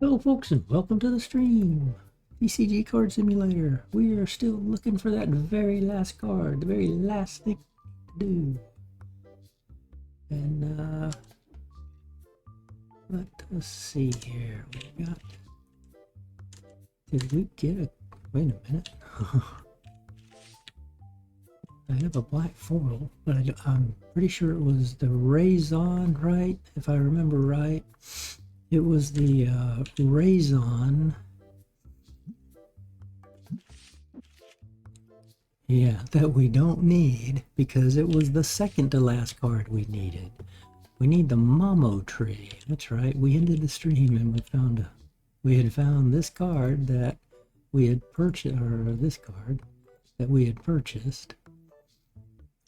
Hello folks and welcome to the stream. TCG Card Simulator. We are still looking for that very last card, the very last thing to do. And let us see here. We got, did we get a, wait a minute. I have a black foil, but I'm pretty sure it was the Raison, right? If I remember right. It was the Raison. Yeah, that we don't need because it was the second to last card we needed. We need the Momo tree. That's right. We ended the stream and we had found this card that we had purchased, or this card that we had purchased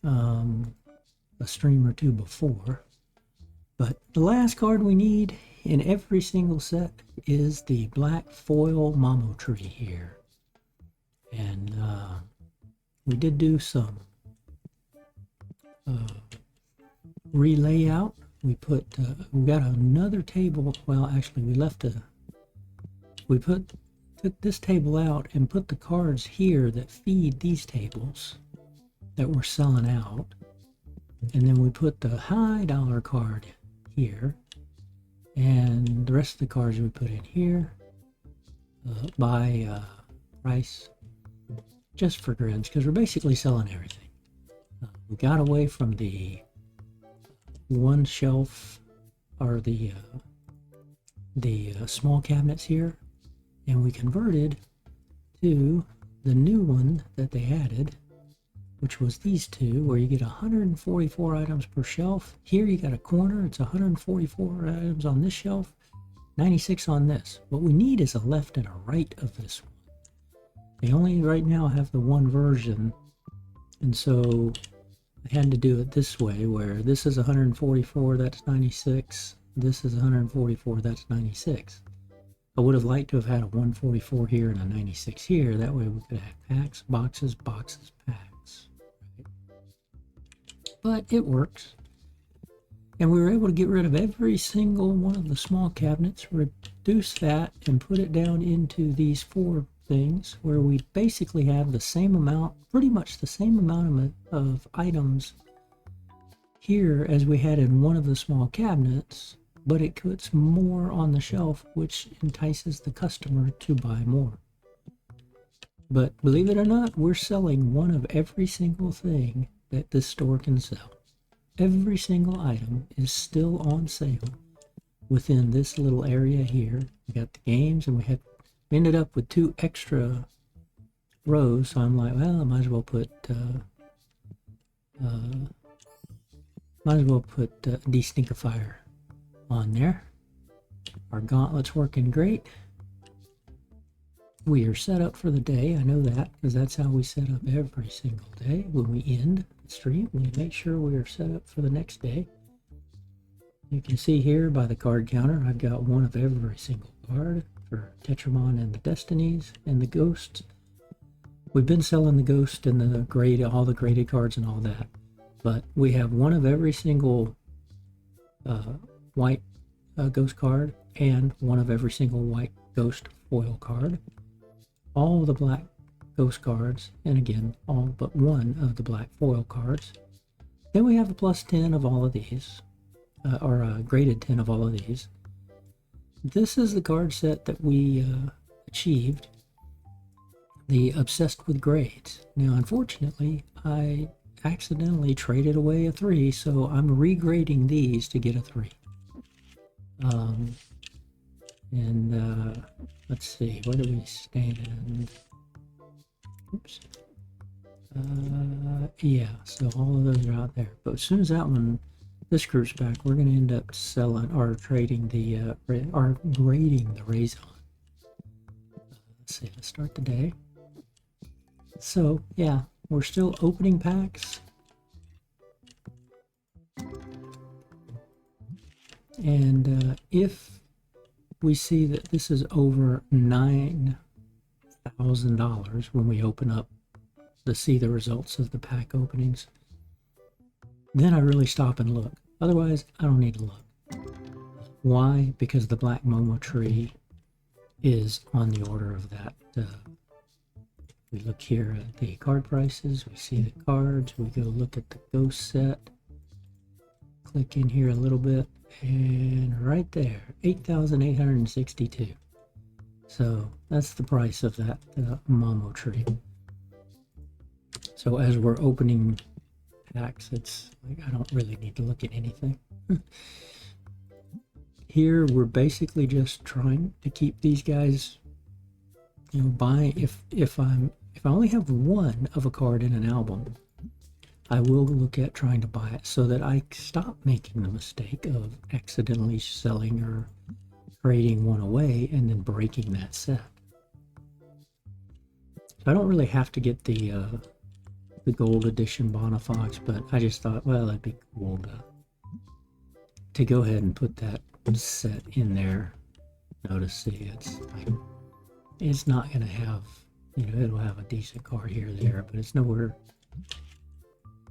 a stream or two before. But the last card we need in every single set is the black foil Momo tree here. And we did do some re-layout. We put we got another table. Well, actually we took this table out and put the cards here that feed these tables that we're selling out, and then we put the high dollar card here, and the rest of the cards we put in here by price, just for grins, because we're basically selling everything. We got away from the one shelf, or the small cabinets here, and we converted to the new one that they added, which was these two, where you get 144 items per shelf. Here you got a corner, it's 144 items on this shelf, 96 on this. What we need is a left and a right of this one. They only right now have the one version, and so I had to do it this way, where this is 144, that's 96, this is 144, that's 96. I would have liked to have had a 144 here and a 96 here. That way we could have packs, boxes, boxes, packs. But it works. And we were able to get rid of every single one of the small cabinets, reduce that, and put it down into these four things, where we basically have the same amount, pretty much the same amount of items here as we had in one of the small cabinets, but it puts more on the shelf, which entices the customer to buy more. But believe it or not, we're selling one of every single thing that this store can sell. Every single item is still on sale within this little area here. We got the games, and we ended up with 2 extra rows, so I'm like, well, I might as well put Destinkifier on there. Our gauntlet's working great. We are set up for the day. I know that because that's how we set up every single day. When we end the stream, we make sure we are set up for the next day. You can see here by the card counter, I've got one of every single card for Tetramon and the Destinies and the Ghosts. We've been selling the Ghost and the all the graded cards and all that, but we have one of every single white Ghost card and one of every single white Ghost foil card. All the black Ghost cards, and again, all but one of the black foil cards. Then we have a plus 10 of all of these, or a graded 10 of all of these. This is the card set that we achieved, the Obsessed with Grades. Now, unfortunately, I accidentally traded away a 3, so I'm regrading these to get a 3. Let's see, where do we stand? Oops. Yeah, so all of those are out there. But as soon as this group's back, we're going to end up selling or trading or grading the Raison. Let's see, let's start the day. So, yeah, we're still opening packs. And if we see that this is over $9,000 when we open up to see the results of the pack openings, then I really stop and look. Otherwise, I don't need to look. Why? Because the black Momo tree is on the order of that. We look here at the card prices, we see the cards, we go look at the ghost set, click in here a little bit, and right there, 8,862. So that's the price of that Momo tree. So as we're opening packs, it's like I don't really need to look at anything. Here we're basically just trying to keep these guys, you know, buy. If I only have one of a card in an album, I will look at trying to buy it so that I stop making the mistake of accidentally selling or trading one away and then breaking that set. So I don't really have to get the gold edition Bonafox, but I just thought, well, it'd be cool to go ahead and put that set in there. Notice, see, it's not going to have, you know, it'll have a decent card here or there, but it's nowhere,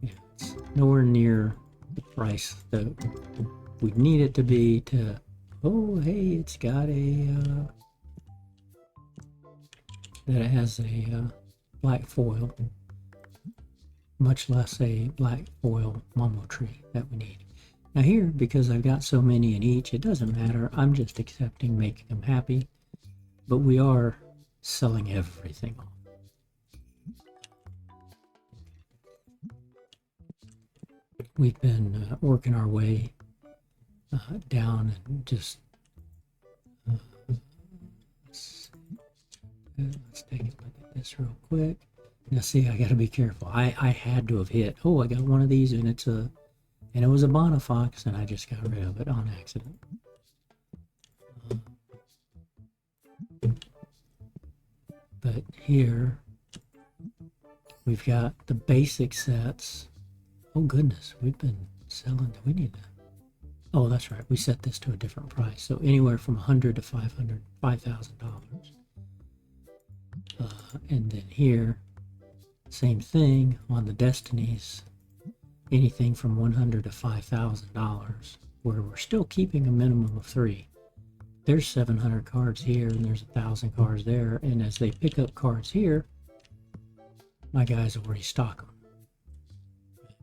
you know, it's nowhere near the price that we need it to be to, oh, hey, it's got a, that it has a black foil, much less a black foil Momo tree that we need. Now here, because I've got so many in each, it doesn't matter. I'm just accepting, making them happy. But we are selling everything off. We've been working our way down and just... let's take a look at this real quick. Now see, I got to be careful. I had to have hit. Oh, I got one of these, and it was a Bonafox, and I just got rid of it on accident. But here we've got the basic sets. Oh goodness, we've been selling. We need to. Oh, that's right. We set this to a different price. So anywhere from $100 to $5,000. And then here, same thing on the Destinies. Anything from $100 to $5,000, where we're still keeping a minimum of 3. There's 700 cards here, and there's 1,000 cards there, and as they pick up cards here, my guys will restock them.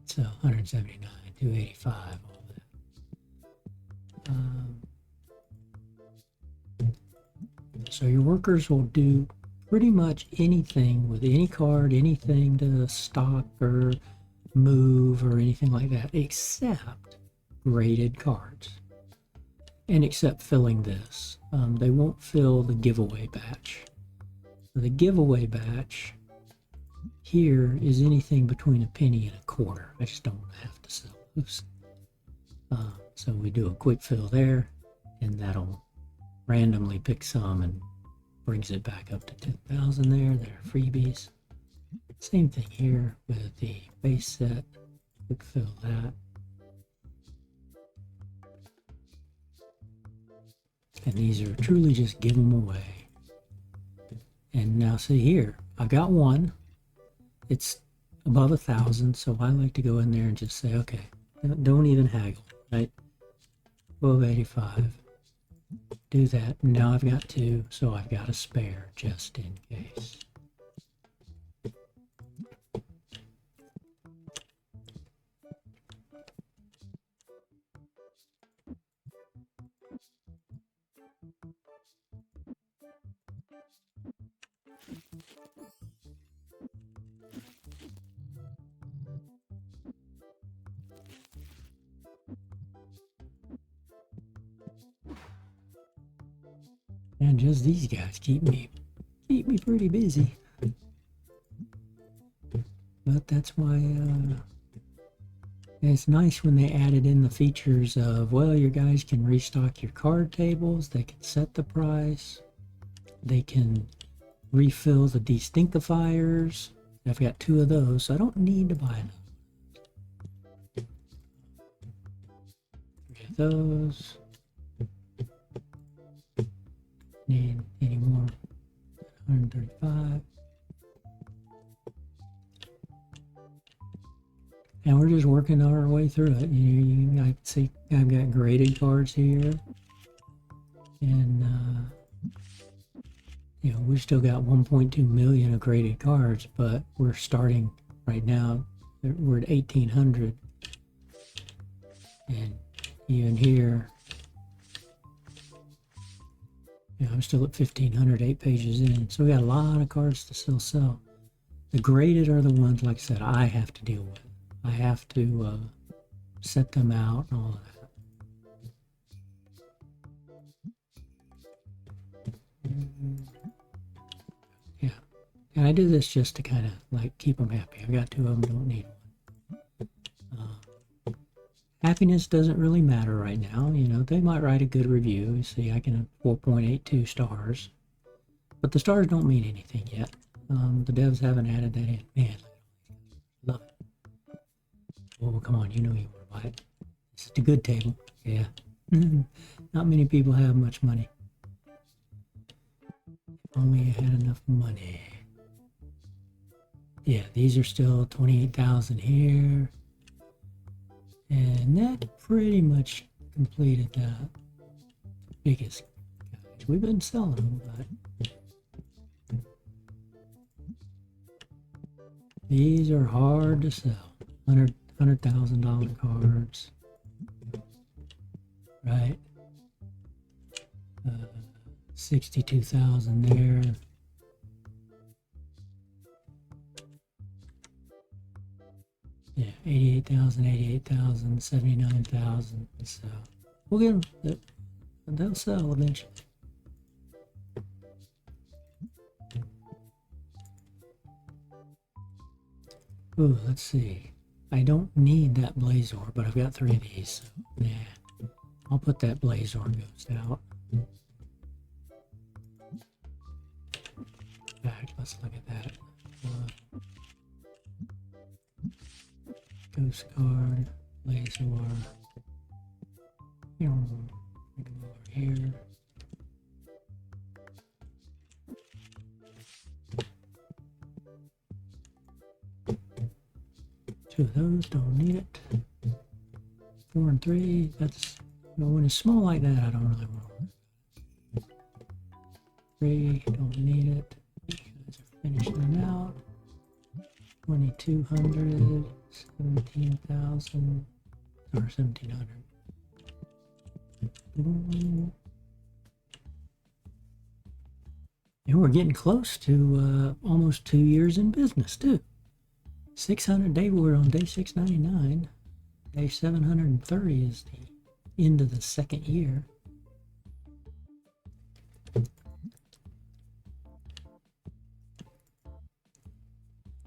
So 179, 285, all that. So your workers will do pretty much anything with any card, anything to stock or move or anything like that, except graded cards, and except filling this. They won't fill the giveaway batch. The giveaway batch here is anything between a penny and a quarter. I just don't have to sell those. So we do a quick fill there, and that'll randomly pick some and brings it back up to 10,000 there. There are freebies. Same thing here with the base set. Quick fill that. And these are truly just give them away. And now see here, I've got one. It's above 1,000, so I like to go in there and just say, okay, don't even haggle, right? 1285. Do that. Now I've got 2, so I've got a spare just in case. And just these guys keep me pretty busy. But that's why it's nice when they added in the features of, well, your guys can restock your card tables, they can set the price, they can refill the destinctifiers. I've got 2 of those, so I don't need to buy another. Get those. Need any more? 135. And we're just working our way through it. I see I've got graded cards here, and You know, we've still got 1.2 million of graded cards, but we're starting right now. We're at 1,800, and even here, you know, I'm still at 1,500, 8 pages in. So we got a lot of cards to still sell. The graded are the ones, like I said, I have to deal with. I have to set them out and all of that. Yeah, and I do this just to kind of like keep them happy. I've got 2 of them, don't need one. Happiness doesn't really matter right now. You know, they might write a good review. You see, I can have 4.82 stars, but the stars don't mean anything yet. The devs haven't added that in. Man, love it. Oh, come on, you know you want to buy it. This is the good table. Yeah. Not many people have much money. If only you had enough money. Yeah, these are still 28,000 here. And that pretty much completed the biggest guys. We've been selling them, but these are hard to sell. $100,000 cards, right? 62,000 there. Yeah, 88,000, 79,000. So we'll get them. They'll sell eventually. Ooh, let's see. I don't need that Blazor, but I've got 3 of these. So yeah, I'll put that Blazor ghost out. Back, let's look at that. Ghost card, Blazor. Over here. Two of those, don't need it. 4 and 3, that's, you know, when it's small like that, I don't really want it. 3, don't need it. You guys are finishing them out. 2,200, 17,000, or 1,700. And we're getting close to almost 2 years in business too. 600 day, we're on day 699. Day 730 is the end of the 2nd year.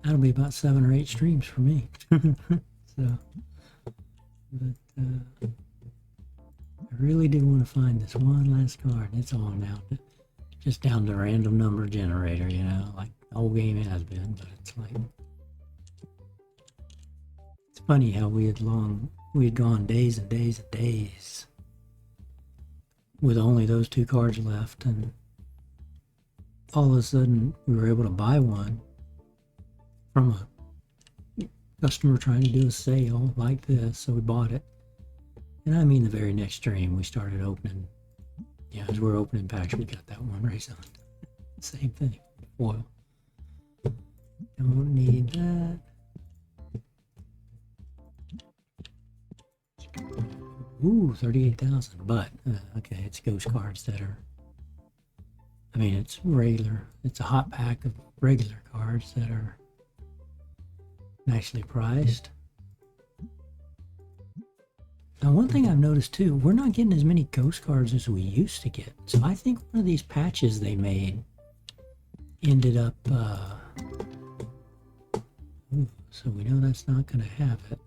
That'll be about 7 or 8 streams for me. So, but I really do want to find this one last card. It's all now just down to random number generator, you know, like the whole game has been. But it's like, it's funny how we had gone days and days and days with only those 2 cards left, and all of a sudden we were able to buy one from a customer trying to do a sale like this, so we bought it. And I mean, the very next stream we started opening, yeah, as we're opening packs, we got that one race on. Same thing, foil. Don't need that. Ooh, 38,000, but okay, it's ghost cards that are, I mean, it's regular, it's a hot pack of regular cards that are nicely priced. Now, one thing I've noticed too, we're not getting as many ghost cards as we used to get. So I think one of these patches they made ended up, ooh, so we know that's not going to have it.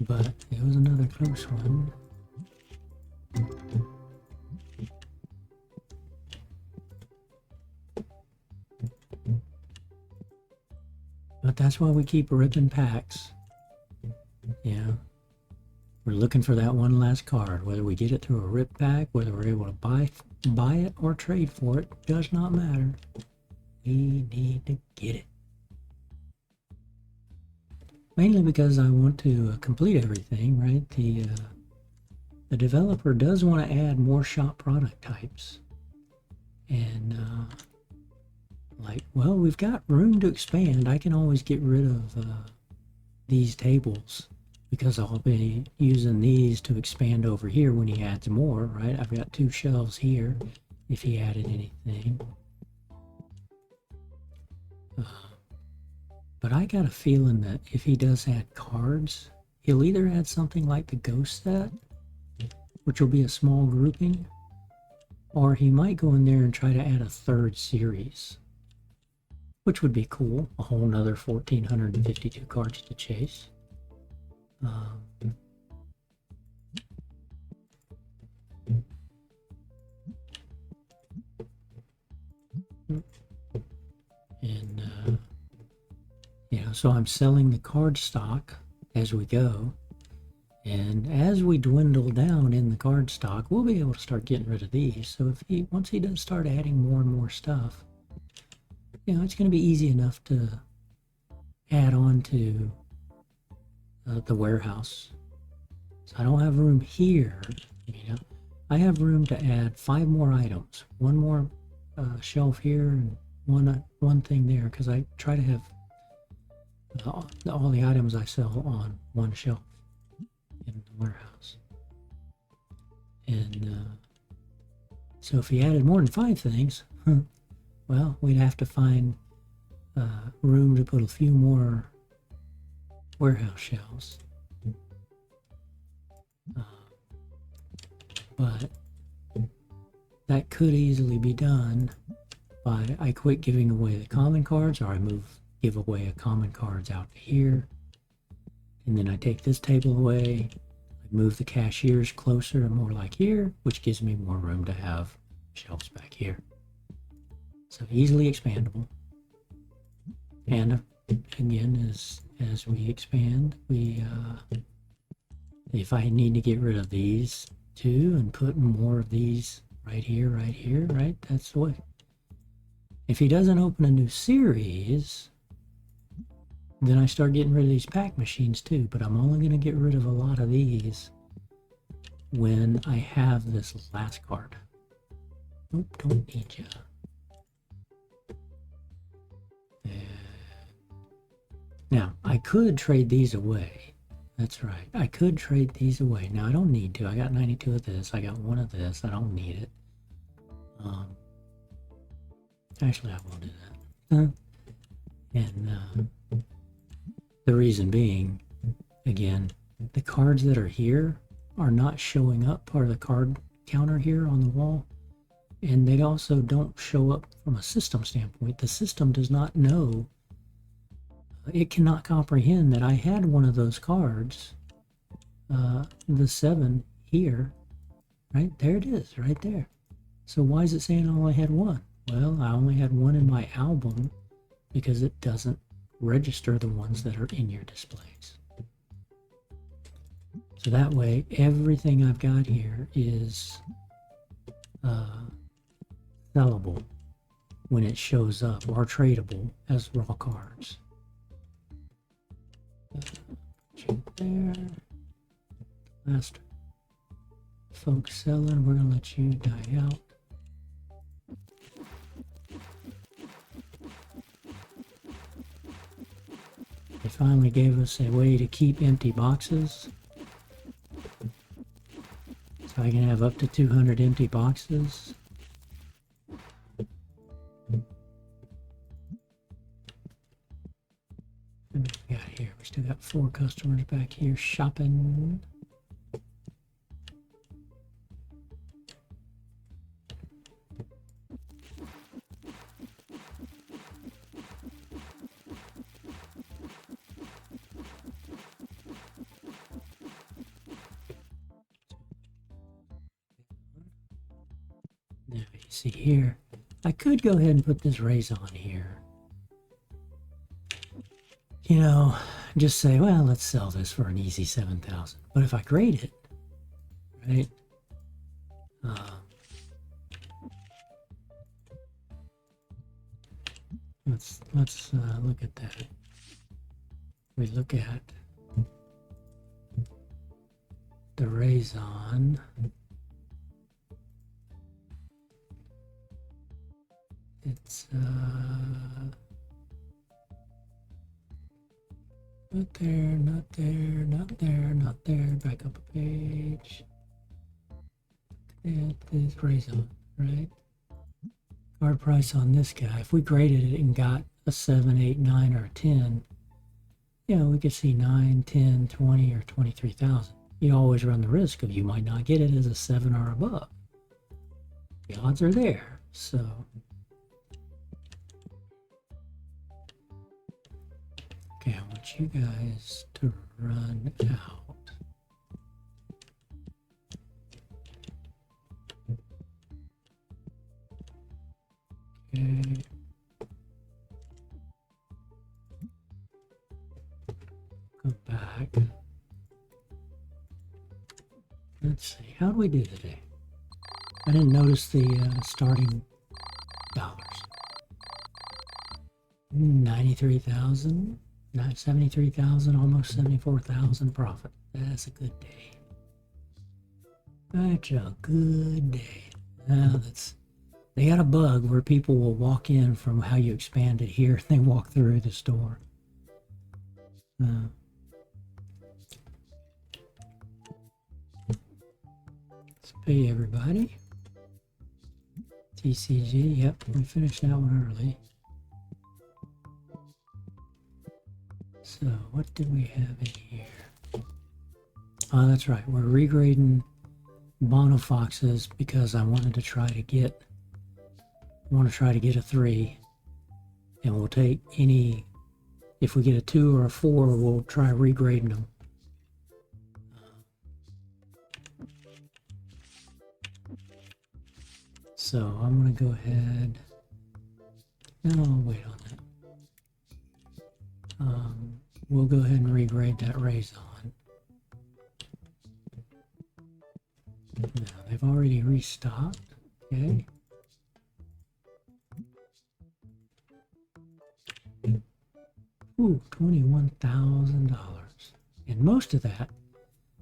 But it was another close one. But that's why we keep ripping packs. Yeah. We're looking for that one last card. Whether we get it through a rip pack, whether we're able to buy it or trade for it, does not matter. We need to get it. Mainly because I want to complete everything, right? the developer does want to add more shop product types. And like, well, we've got room to expand. I can always get rid of these tables because I'll be using these to expand over here when he adds more, right? I've got 2 shelves here if he added anything. But I got a feeling that if he does add cards, he'll either add something like the Ghost set, which will be a small grouping, or he might go in there and try to add a 3rd series, which would be cool. A whole nother 1,452 cards to chase. And you know, so I'm selling the card stock as we go, and as we dwindle down in the card stock, we'll be able to start getting rid of these. So if he, once he does start adding more and more stuff, you know, it's going to be easy enough to add on to the warehouse. So I don't have room here, you know. I have room to add 5 more items, 1 more shelf here and one thing there, because I try to have all the items I sell on 1 shelf in the warehouse. And so if he added more than 5 things, well, we'd have to find room to put a few more warehouse shelves. But that could easily be done by I quit giving away the common cards, or I give away a common cards out to here, and then I take this table away, I move the cashiers closer and more like here, which gives me more room to have shelves back here. So easily expandable. And again, as we expand, if I need to get rid of these 2 and put more of these right here, right? That's the way. If he doesn't open a new series, then I start getting rid of these pack machines too, but I'm only going to get rid of a lot of these when I have this last card. Nope, don't need you. Now, I could trade these away. That's right. I could trade these away. Now, I don't need to. I got 92 of this. I got 1 of this. I don't need it. Actually, I won't do that. And the reason being, again, the cards that are here are not showing up part of the card counter here on the wall. And they also don't show up from a system standpoint. The system does not know. It cannot comprehend that I had one of those cards, the 7 here, right? There it is, right there. So why is it saying I only had 1? Well, I only had 1 in my album because it doesn't register the ones that are in your displays. So that way, everything I've got here is sellable when it shows up, or tradable as raw cards. There. Last folks selling, we're gonna let you die out. They finally gave us a way to keep empty boxes. So I can have up to 200 empty boxes. What do we got here? We still got 4 customers back here shopping. Now you see here, I could go ahead and put this raise on here. You know, just say, well, let's sell this for an easy 7,000. But if I grade it, right? Let's look at that. We look at the raison. It's not there, not there, not there, not there. Back up a page. It is raison, right? Card price on this guy. If we graded it and got a 7, 8, 9, or a 10, you know, we could see 9, 10, 20, or 23,000. You always run the risk of you might not get it as a 7 or above. The odds are there, so. Okay, I want you guys to run out. Okay. Go back. Let's see, how do we do today? I didn't notice the starting dollars. 93,000, 73,000, almost 74,000 profit. That's a good day. That's a good day. Now they got a bug where people will walk in from how you expanded here and they walk through the store. Let's pay everybody. TCG, yep, we finished that one early. So what did we have in here? Oh, that's right, we're regrading Bonofoxes because I wanted to try to get a 3, and we'll take any, if we get a 2 or a 4, we'll try regrading them. So I'm going to go ahead, no, I'll wait on that. We'll go ahead and regrade that raison. Now, they've already restocked, okay. Ooh, $21,000. And most of that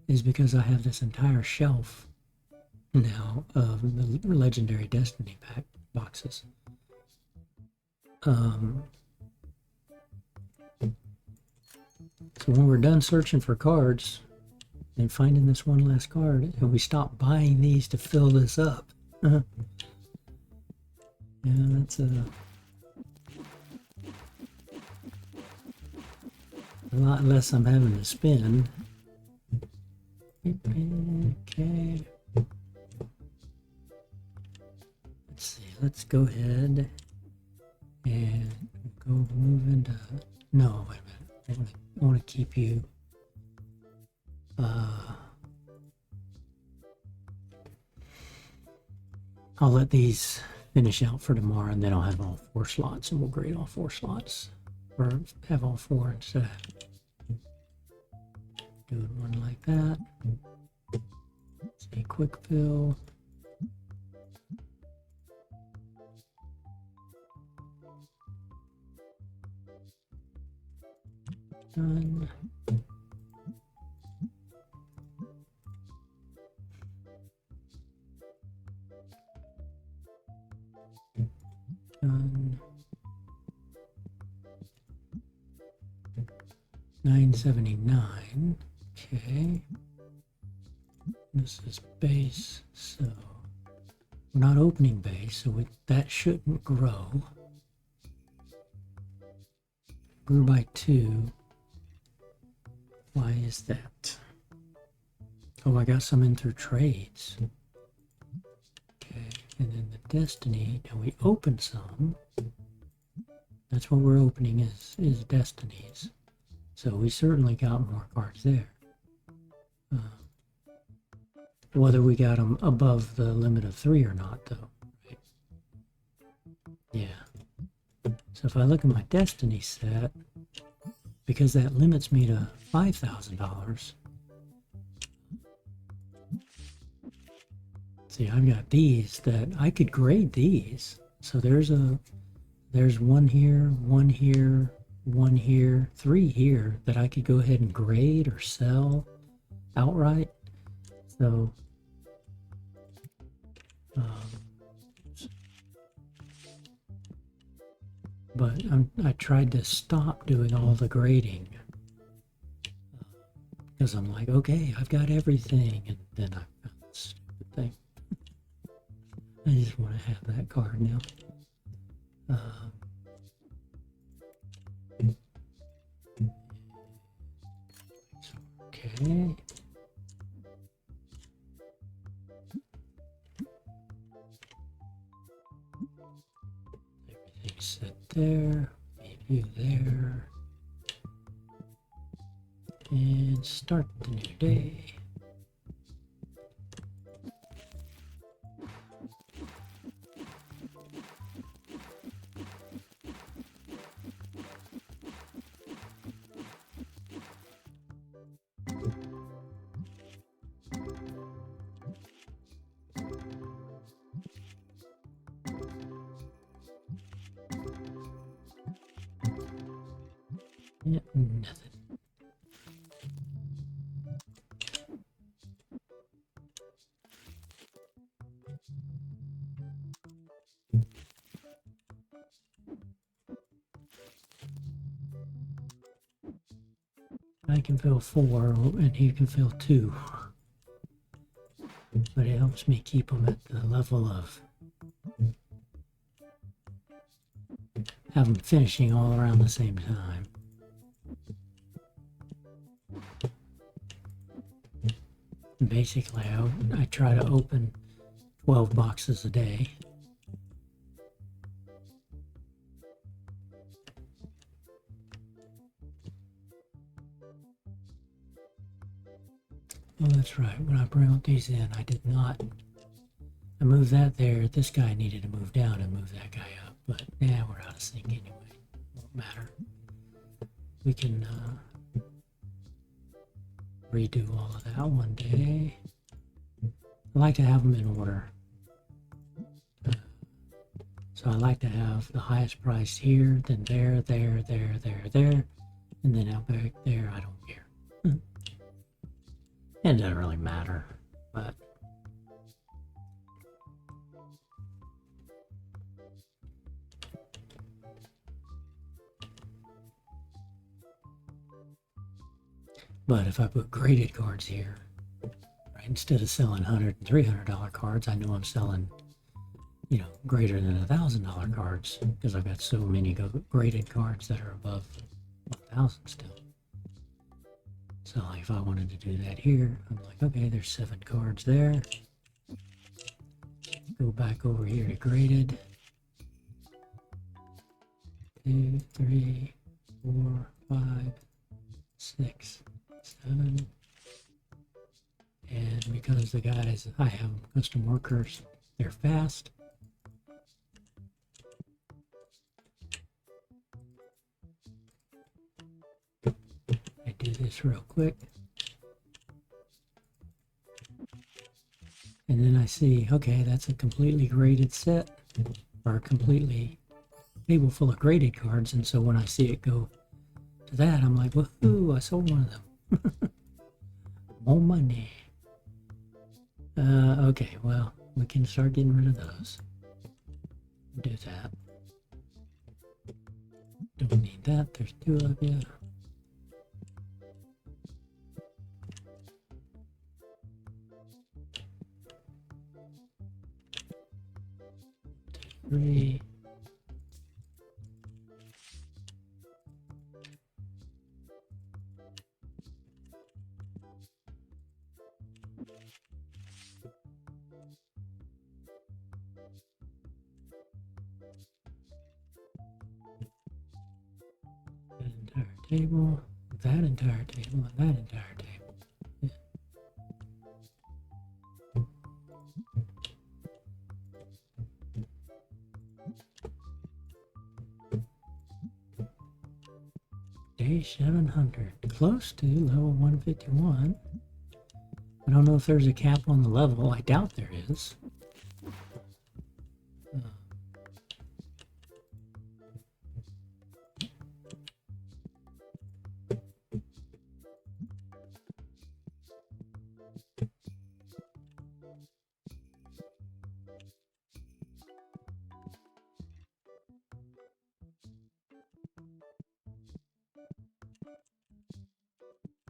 is because I have this entire shelf now of the legendary Destiny pack boxes. So when we're done searching for cards and finding this one last card, and we stop buying these to fill this up. Yeah, that's a lot less I'm having to spend. Okay. Let's see, let's go ahead and go move into, no, wait a minute, I want to keep you, I'll let these finish out for tomorrow, and then I'll have all 4 slots, and we'll grade all 4 slots, or have all 4 instead of doing one like that. Let's see, quick fill. Done. Done. 979. Okay. This is base, so we're not opening base, so that shouldn't grow. Grew by 2. Why is that? Oh, I got some in through trades. Okay, and then the Destiny, now we opened some. That's what we're opening is Destinies. So we certainly got more cards there. Whether we got them above the limit of 3 or not, though. Right? Yeah. So if I look at my Destiny set, because that limits me to $5,000. See, I've got these that I could grade these. So there's one here, one here, one here, 3 here that I could go ahead and grade or sell outright. So, but I tried to stop doing all the grading because I'm like, okay, I've got everything, and then I found this stupid thing. I just want to have that card now. Okay. Everything's set there. Preview there. And start the new day. Yeah, nothing. I can fill 4 and he can fill 2. But it helps me keep them at the level of have them finishing all around the same time. And basically, I try to open 12 boxes a day. Oh, that's right. When I brought these in, I did not. I moved that there. This guy needed to move down and move that guy up. But yeah, we're out of sync anyway. Won't matter. We can redo all of that one day. I like to have them in order. So I like to have the highest price here, then there, there, there, there, there, and then out back there. I don't care. It doesn't really matter, but if I put graded cards here, right, instead of selling $100 and $300 cards, I know I'm selling, you know, greater than $1,000 cards because I've got so many graded cards that are above 1,000 still. So like if I wanted to do that here, I'm like, okay, there's 7 cards there. Go back over here to graded. 2, 3, 4, 5, 6, 7. And because the guys, I have custom workers, they're fast. I do this real quick. And then I see, okay, that's a completely graded set, or a completely table full of graded cards. And so when I see it go to that, I'm like, woohoo, I sold one of them. More money. Okay, well, we can start getting rid of those. Do that. Don't need that, there's 2 of you. Three. That entire table, that entire table, and that entire table. Yeah. Day 700, close to level 151. I don't know if there's a cap on the level. I doubt there is.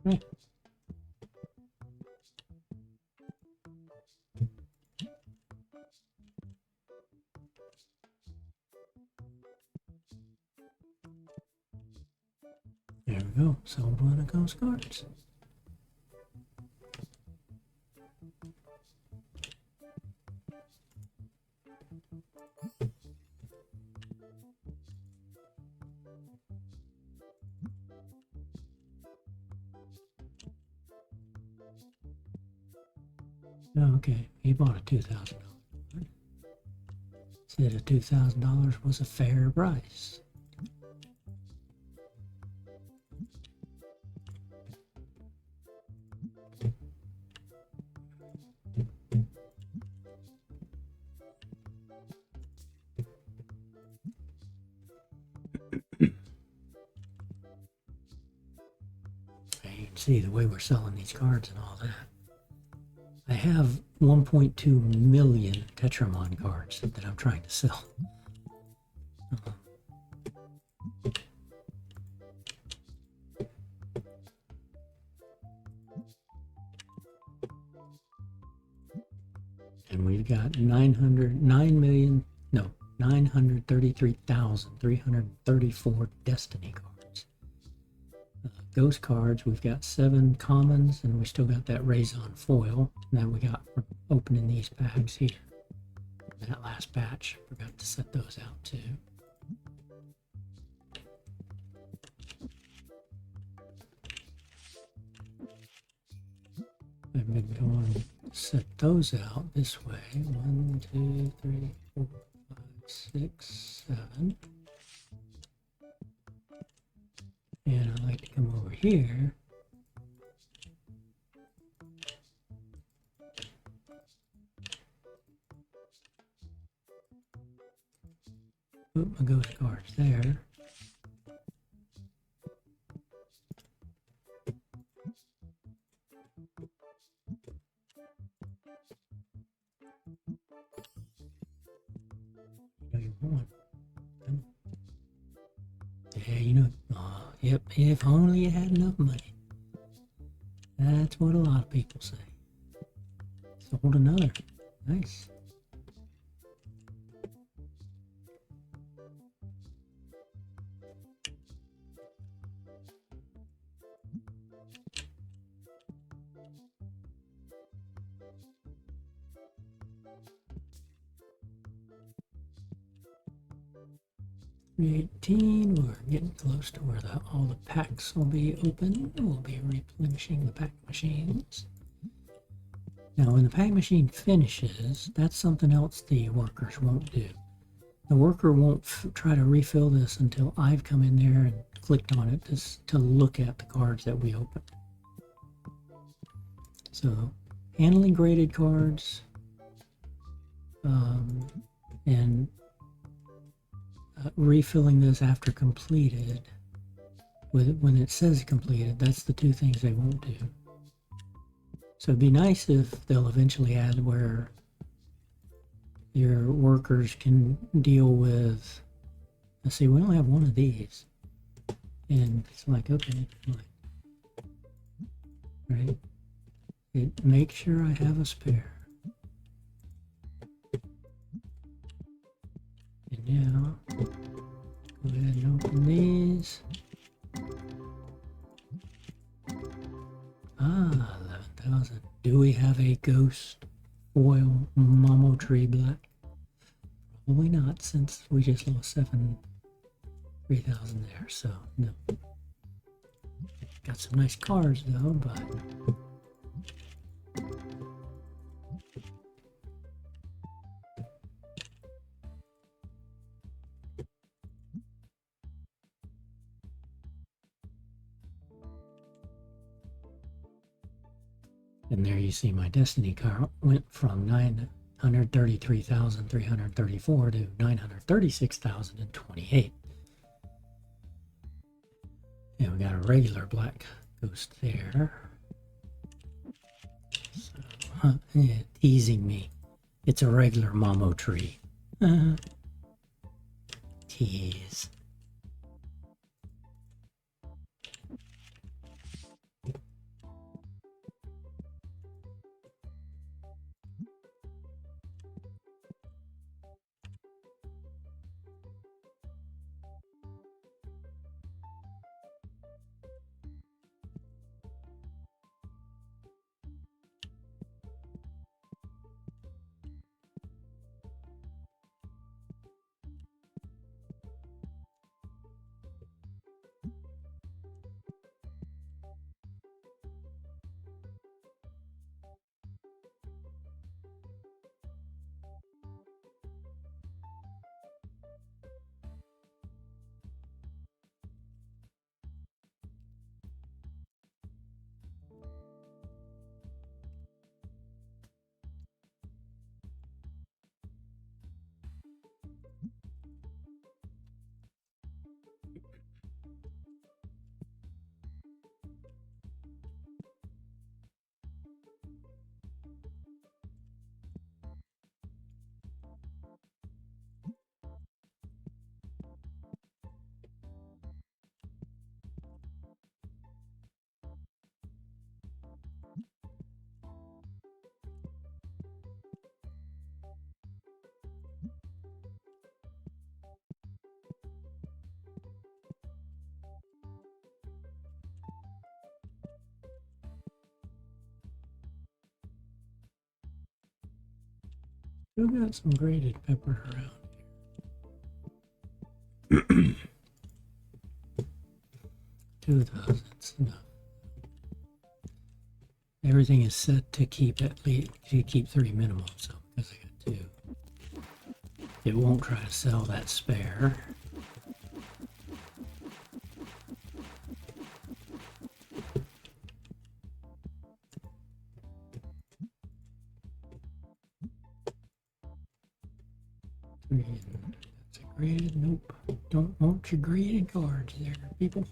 Okay. There we go. Sold one of those cards. Oh, okay, he bought a $2,000 card. Said a $2,000 was a fair price. You can see the way we're selling these cards and all that. I have 1.2 million Tetramon cards that I'm trying to sell. And we've got 933,334 Destiny cards. Ghost cards, we've got 7 commons, and we still got that Raison foil that we got from opening these packs here. That last batch, forgot to set those out too. I've been going to set those out this way. 1, 2, 3, 4, 5, 6, 7. And I like to come over here. Put my ghost cards there. Yeah, you know, yep, if only you had enough money. That's what a lot of people say. Sold another. Nice. $318, we're getting close to where all the packs will be open. We'll be replenishing the pack machines. Now, when the pack machine finishes, that's something else the workers won't do. The worker won't try to refill this until I've come in there and clicked on it to look at the cards that we open. So, handling graded cards, and refilling this after completed, when it says completed, that's the two things they won't do. So it'd be nice if they'll eventually add where your workers can deal with, let's see, we only have one of these. And it's like, okay, right? Make sure I have a spare. And now, go ahead and open these. Ah, 11,000. Do we have a ghost foil Momo Tree Black? Probably not, since we just lost 3,000 there, so no. Got some nice cards though, but and there you see my Destiny card went from 933,334 to 936,028. And we got a regular black ghost there. So, yeah, teasing me. It's a regular Momo Tree. Tease. Still got some grated pepper around. 2 of those, that's enough. Everything is set to keep at least 3 minimum, so because I got 2. It won't try to sell that spare. That's a graded, nope. Don't want your graded cards there, people.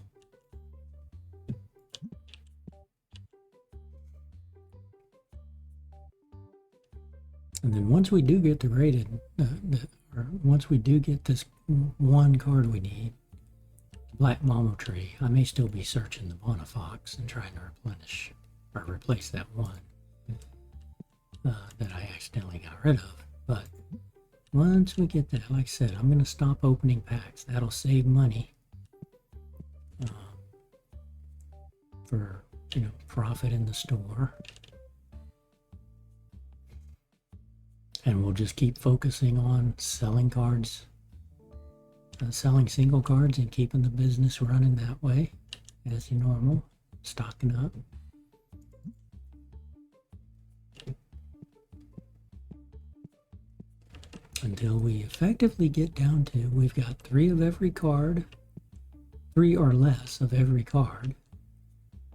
And then once we do get the graded, or once we do get this one card we need, Black Mama Tree, I may still be searching the Bonafox and trying to replenish or replace that one that I accidentally got rid of. But once we get that, like I said, I'm going to stop opening packs. That'll save money for, you know, profit in the store. And we'll just keep focusing on selling cards, selling single cards and keeping the business running that way as normal, stocking up. Until we effectively get down to, we've got 3 of every card, 3 or less of every card,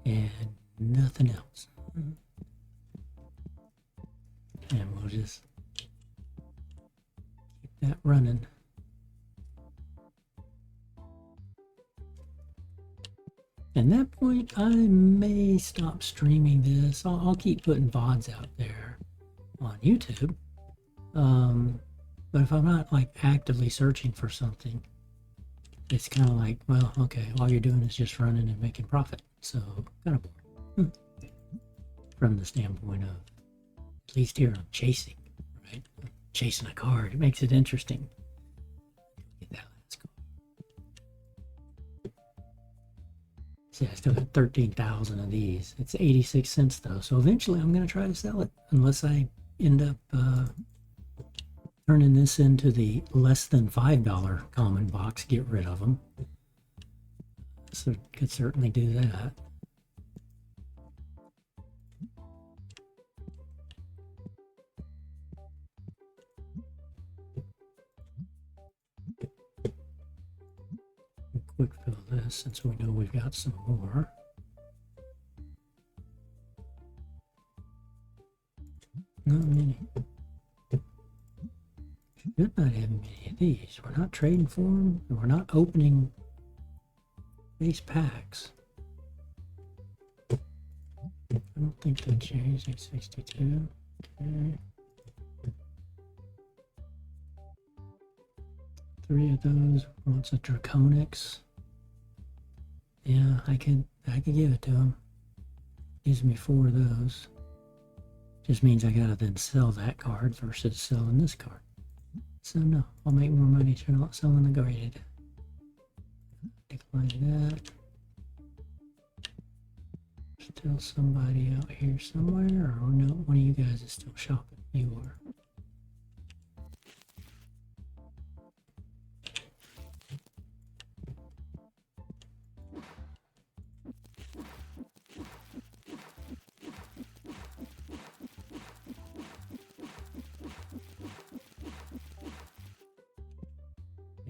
and nothing else. And we'll just that running. At that point, I may stop streaming this. I'll keep putting VODs out there on YouTube. But if I'm not like actively searching for something, it's kind of like, well, okay, all you're doing is just running and making profit. So kind of boring. From the standpoint of, at least here I'm chasing, right? Chasing a card. It makes it interesting. Get that last card. See, I still got 13,000 of these. It's 86 cents though, so eventually I'm going to try to sell it, unless I end up turning this into the less than $5 common box. Get rid of them. So could certainly do that. Quick fill this since we know we've got some more. Not many. Should not have many of these. We're not trading for them, and we're not opening base packs. I don't think they changed. 862. Okay. 3 of those. Wants a Draconics. Yeah, I could give it to him. Gives me 4 of those. Just means I gotta then sell that card versus selling this card. So no, I'll make more money selling the graded. Decline that. Still somebody out here somewhere, or no, one of you guys is still shopping. You are.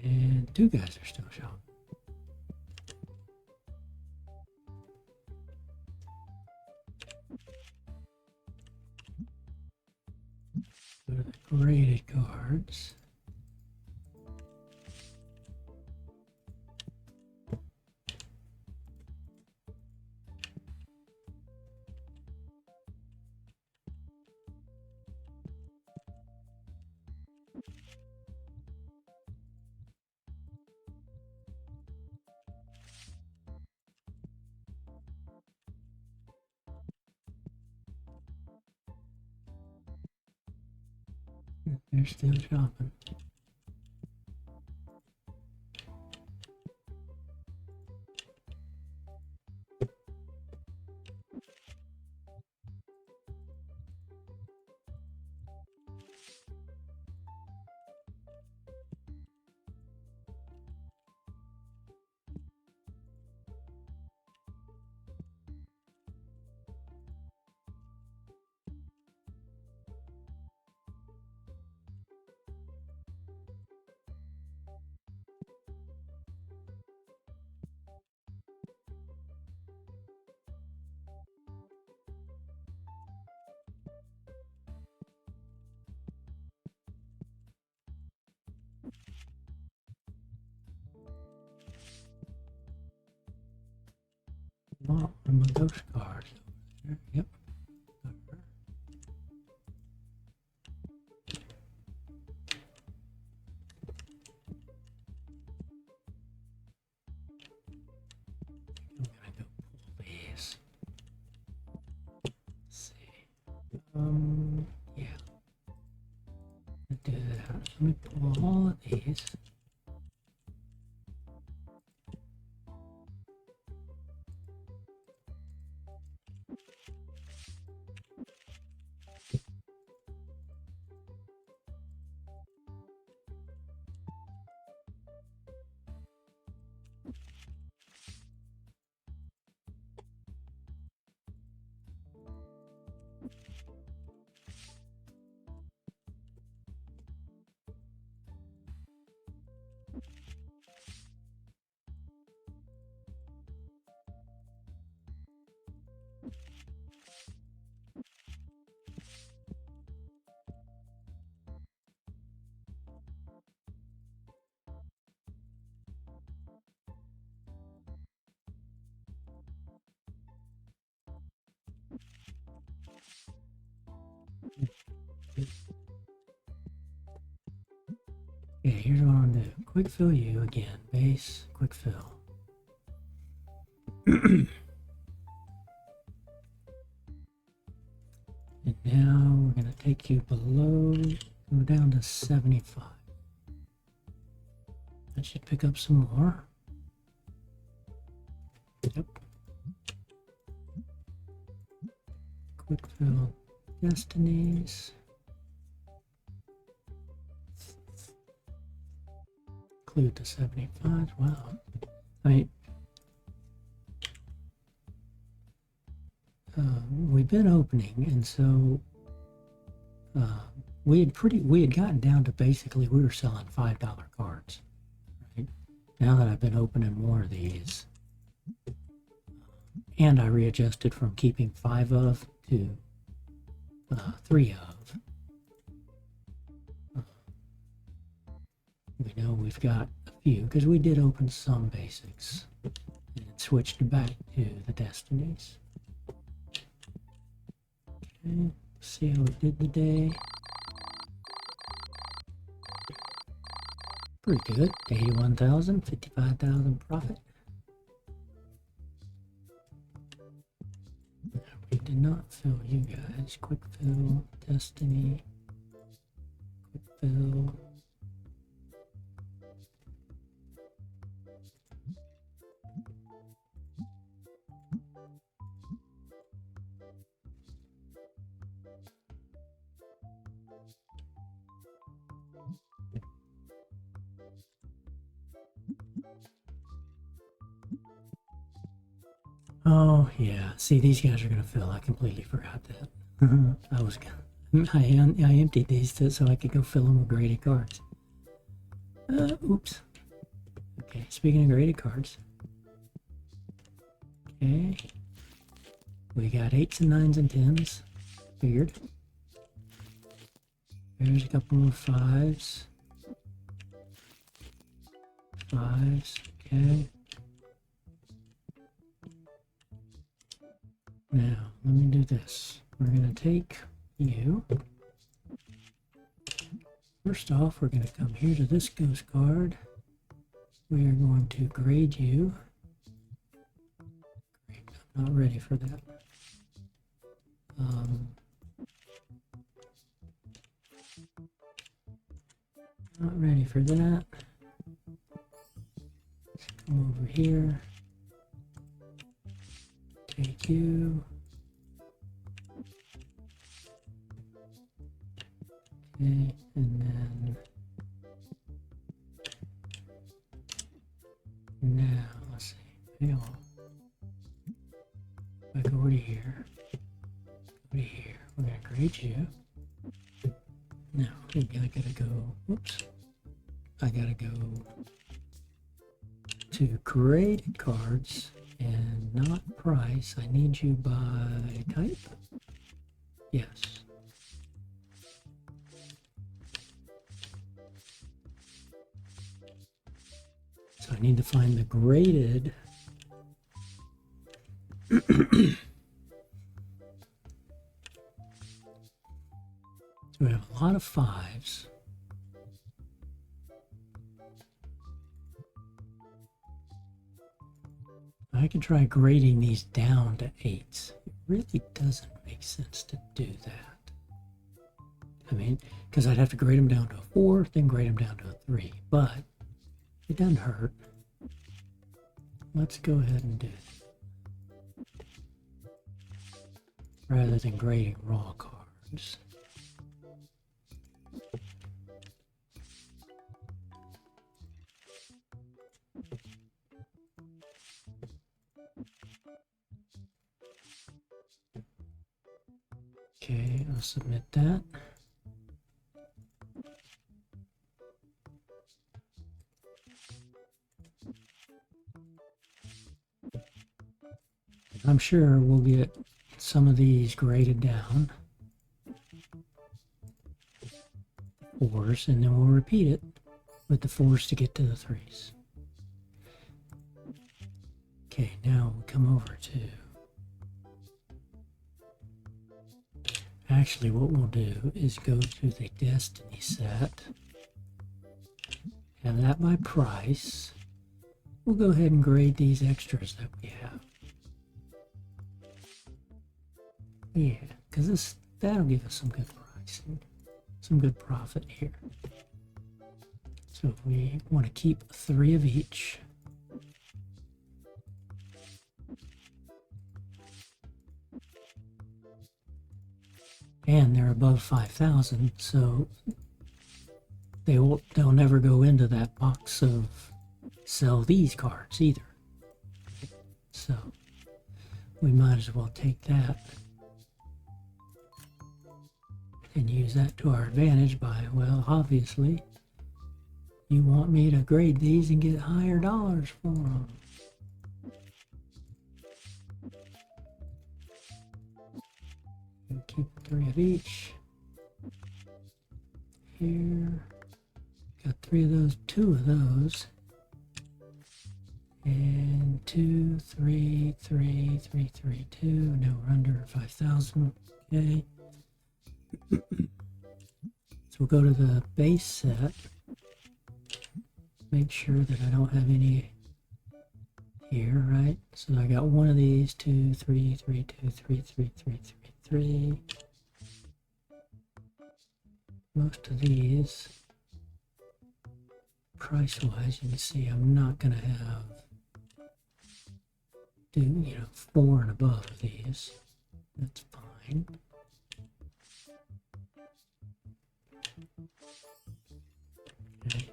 And 2 guys are still shopping. Go to the graded cards. They're still shopping. one of my ghost cards over there. Yep. I'm gonna go pull these. Let's see. Yeah. Let's do that. Let me pull all of these. Okay, here's what I'm gonna do. Quick fill you again. Base, quick fill. And now we're gonna take you below, go down to 75. That should pick up some more. Yep. Quick fill destinies. Include the 75. Wow. I mean, we've been opening, and so we had gotten down to basically we were selling $5 cards. Right now that I've been opening more of these, and I readjusted from keeping 5 of to 3 of. We know we've got a few because we did open some basics and switched back to the destinies. Okay, see how it did today. Pretty good. 81,000, 55,000 profit. We did not fill you guys. Quick fill, destiny, quick fill. Oh yeah, see these guys are gonna fill. I completely forgot that. I emptied these so I could go fill them with graded cards. Oops. Okay, speaking of graded cards. Okay. We got 8s and 9s and 10s. Figured. There's a couple more 5s. 5s, okay. Now, let me do this. We're going to take you. First off, we're going to come here to this ghost card. We are going to grade you. Great, I'm not ready for that. Not ready for that. Let's come over here. Take you. Okay, and then now let's see. Hang on. Back over to here. Over to here. We're gonna grade you. Now I gotta go. Whoops. I gotta go to graded cards. And not price. I need you by type. Yes. So I need to find the graded So we have a lot of 5s. I could try grading these down to 8s. It really doesn't make sense to do that. I mean, because I'd have to grade them down to a 4, then grade them down to a 3. But it doesn't hurt. Let's go ahead and do it. Rather than grading raw cards. Okay, I'll submit that. I'm sure we'll get some of these graded down. 4s, and then we'll repeat it with the 4s to get to the 3s. Okay, now we come over to... Actually, what we'll do is go to the Destiny set. Have that by price. We'll go ahead and grade these extras that we have. Yeah, because that'll give us some good pricing, some good profit here. So we want to keep 3 of each. And they're above 5,000, so they'll never go into that box of sell these cards either. So we might as well take that and use that to our advantage by, well, obviously, you want me to grade these and get higher dollars for them. And keep 3 of each. Here. Got 3 of those, 2 of those. And 2, 3, 3, 3, 3, 2. Now we're under 5,000. Okay. So we'll go to the base set. Make sure that I don't have any here, right? So I got 1 of these, 2, 3, 3, 2, 3, 3, 3, 3, 3. Most of these, price-wise, you can see I'm not going to have, 4 and above of these. That's fine. Okay.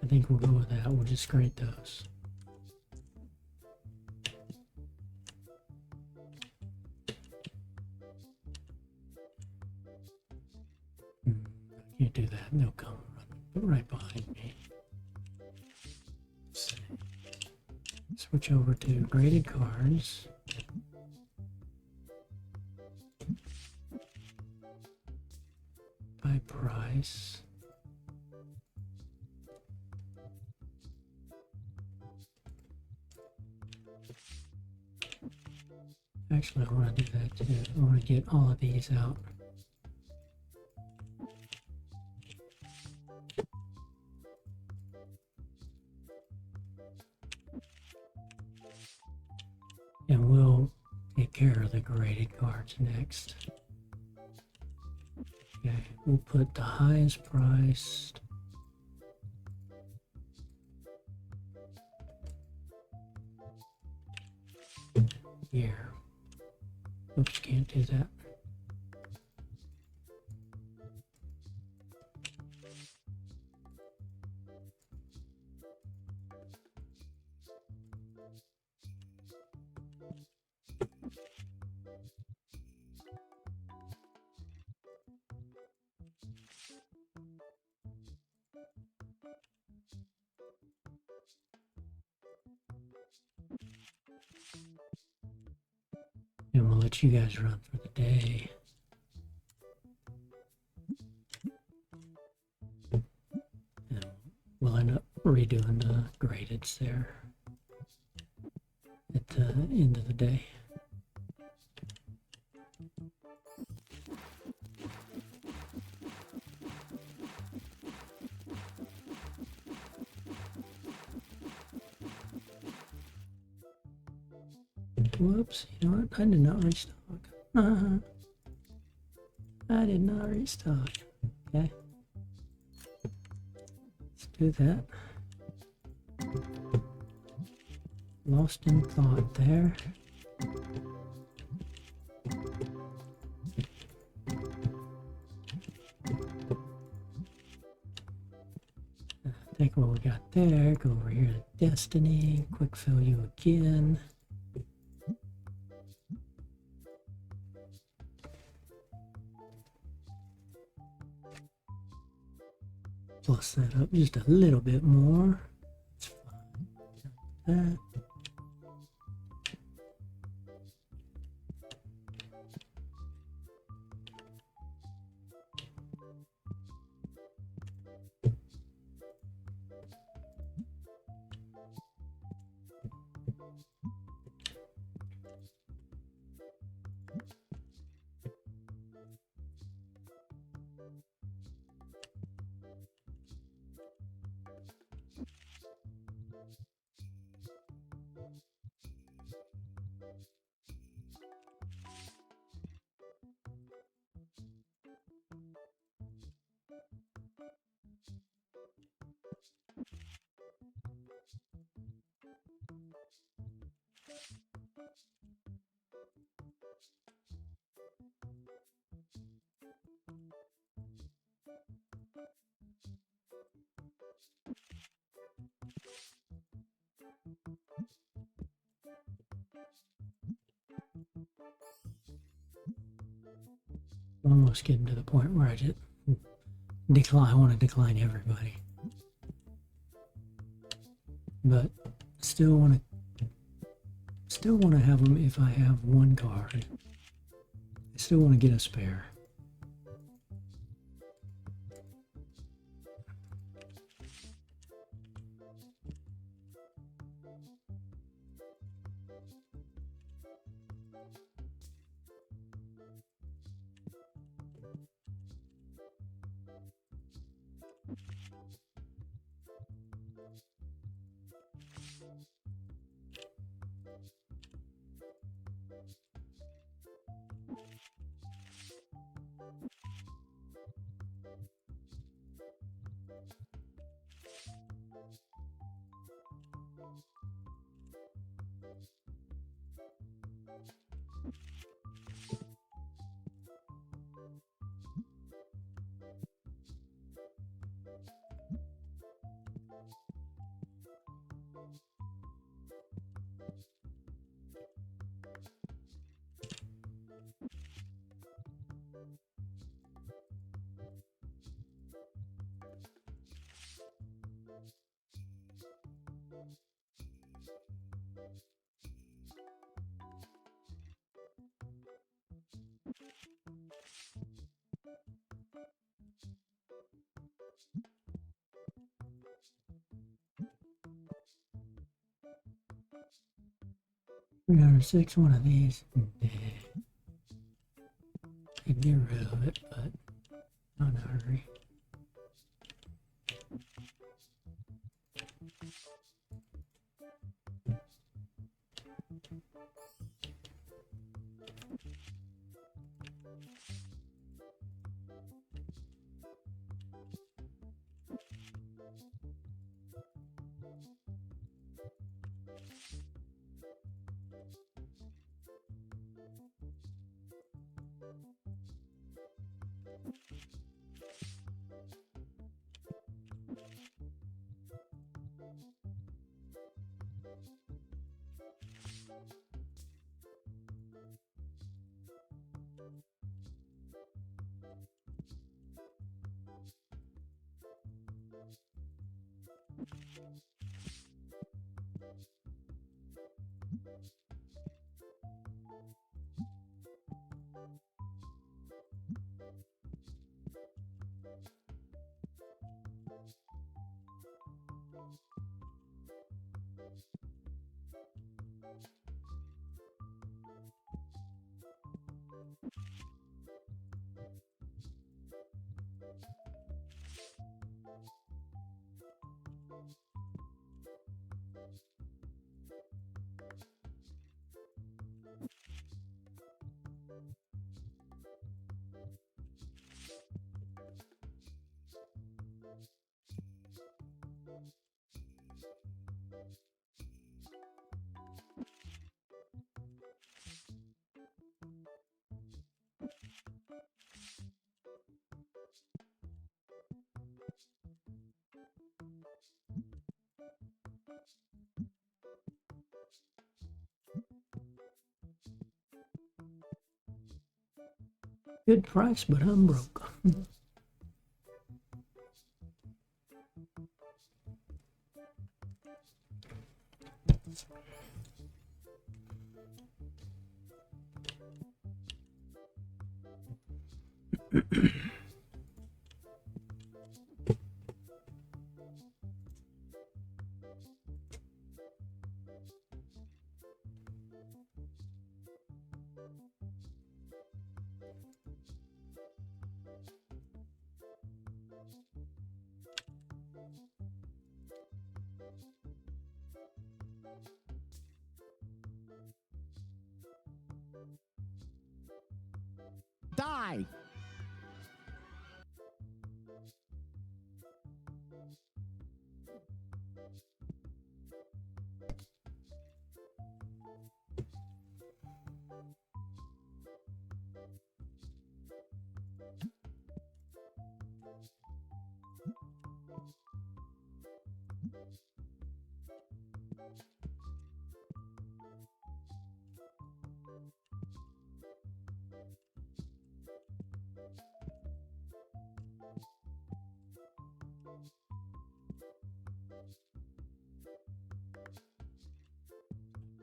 I think we'll go with that. We'll just grade those. I can't do that. They'll come right behind me. Let's see. Switch over to graded cards. By price. Actually, I want to do that too. I want to get all of these out. And we'll take care of the graded cards next. Okay, we'll put the highest priced. Here. Oops, can't do that. And we'll let you guys run for the day. And we'll end up redoing the gradeds there. at the end of the day. Whoops, you know what? I did not restock. I did not restock. Okay. Let's do that. Lost in thought there. Take what we got there, go over here to Destiny, quick fill you again. Plus that up just a little bit more. That's fine. That. Almost getting to the point where I just decline. I want to decline everybody, but still want to have them. If I have one card, I still want to get a spare. $306, one of these. I'd get rid of it, but not in a hurry. Good price, but I'm broke. Die!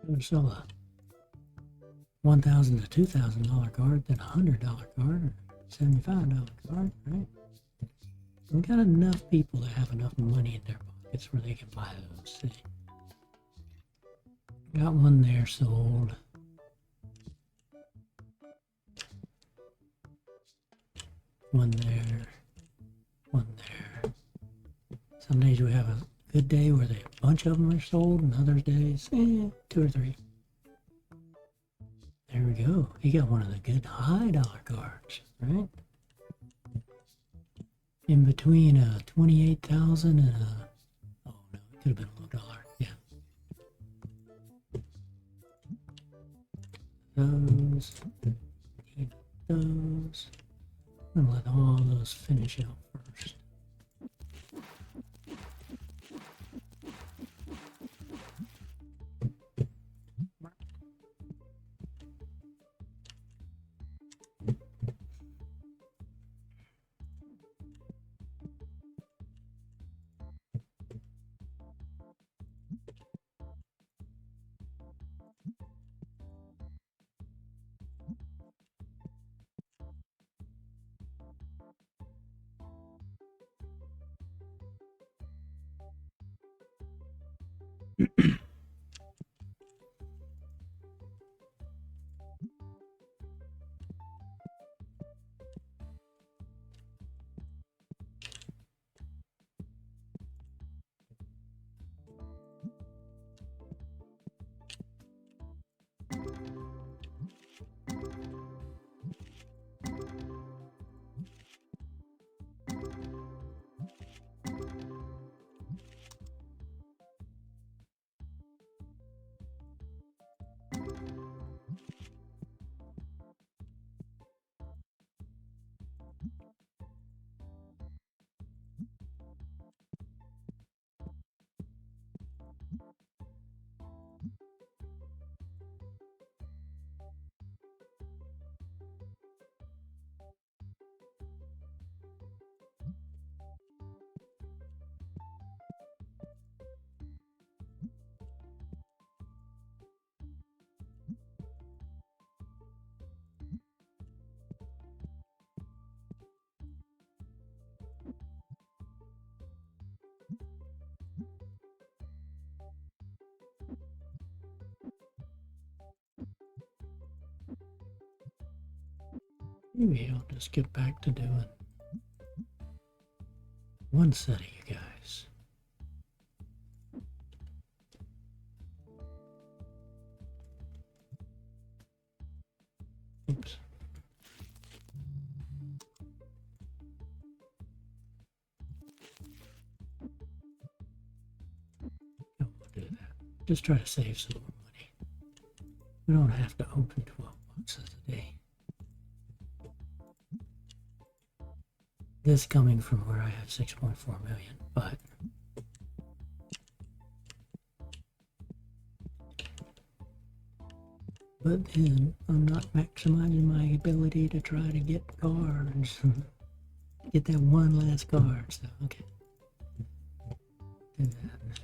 I'd sell a $1,000 to $2,000 card than a $100 card or $75 card, right? We got enough people that have enough money in their pockets where they can buy those. See? Got one there sold. One there. One there. Some days we have a good day where a bunch of them are sold, and other days, 2 or 3. There we go. He got one of the good high dollar cards, right? In between a 28,000 and a, oh no, it could have been a low dollar. Yeah. Those. Need those. I'm gonna let all those finish out first. Maybe I'll just get back to doing one set of you guys. Oops. I won't do that. Just try to save some more money. We don't have to open 12 boxes a day. This coming from where I have 6.4 million, but then I'm not maximizing my ability to try to get cards. Get that one last card, so okay. Do that.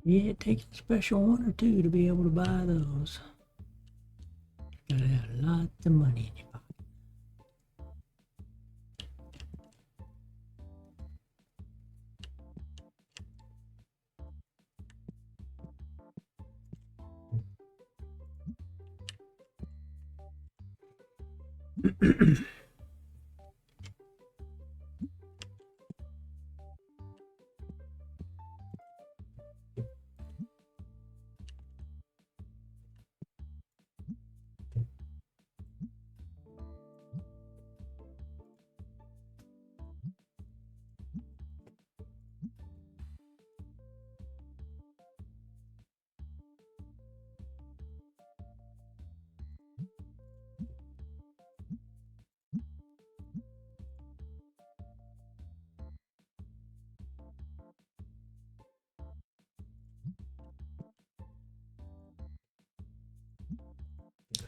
Yeah, it takes a special one or two to be able to buy those. Gotta have lots of money in your pocket.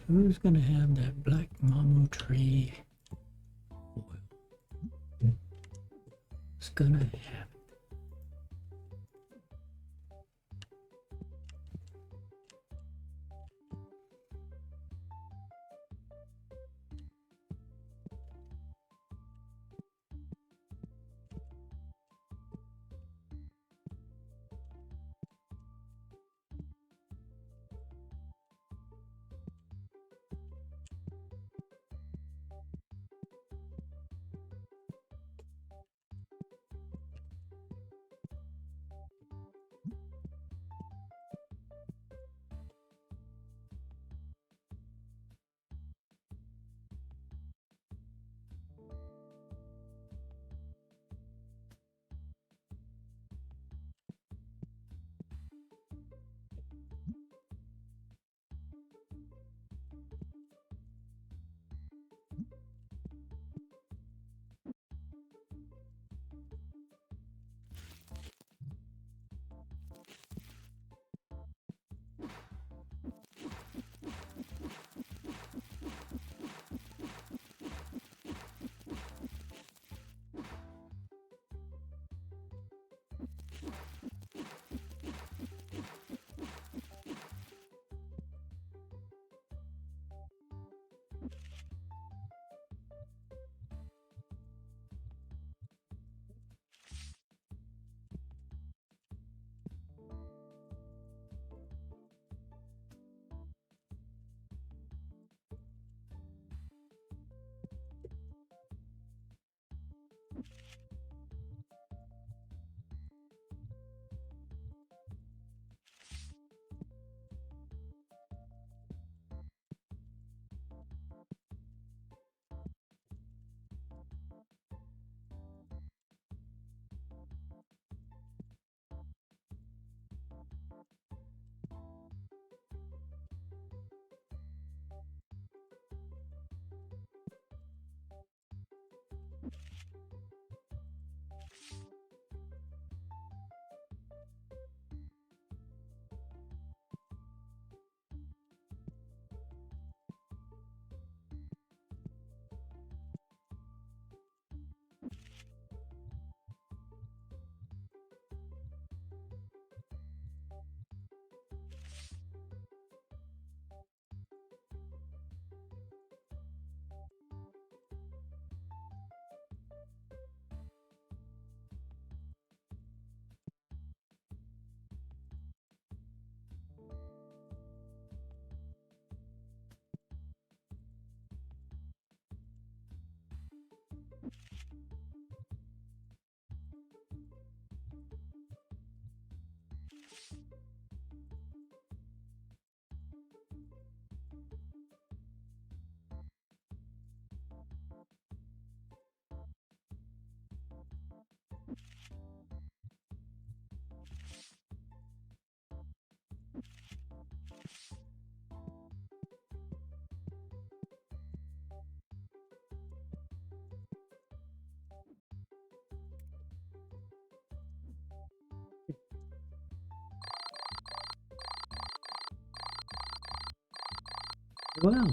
Who's gonna have that black mamu tree oil? It's gonna have it. Wow.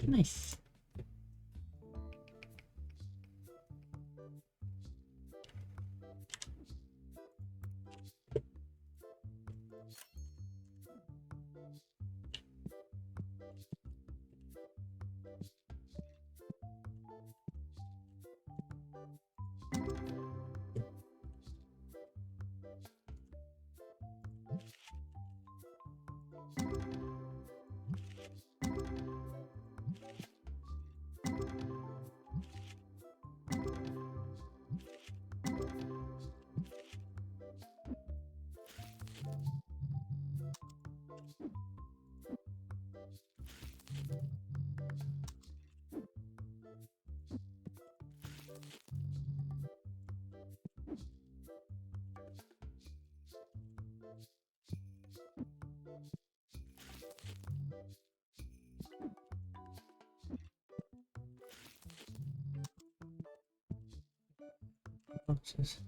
Nice. Boxes.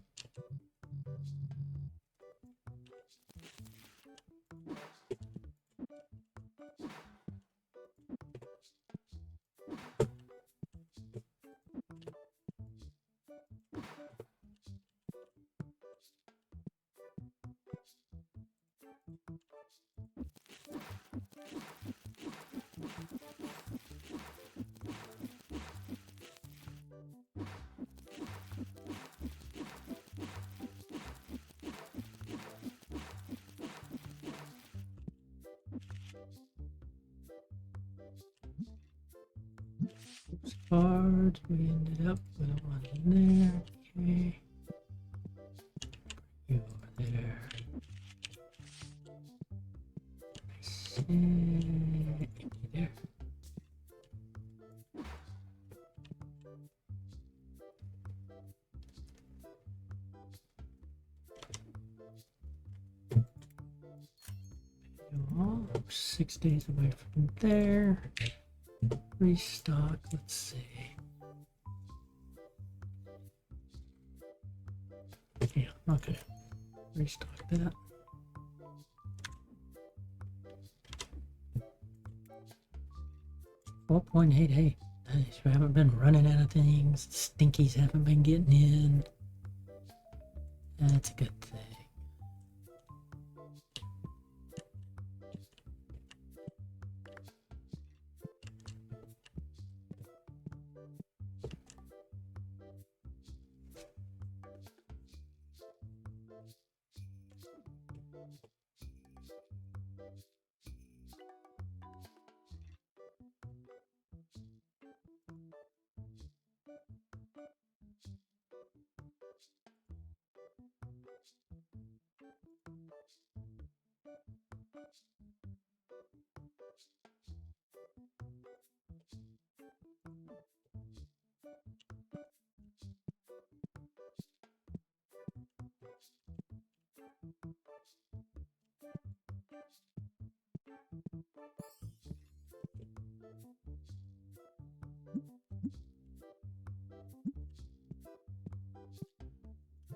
Cards. We ended up with one in there. Okay. You over there. Empty there. Oh, 6 days away from there. Restock. Let's see. Yeah, okay. Restock that. $4.88. Nice. We haven't been running out of things. Stinkies haven't been getting in. That's a good thing.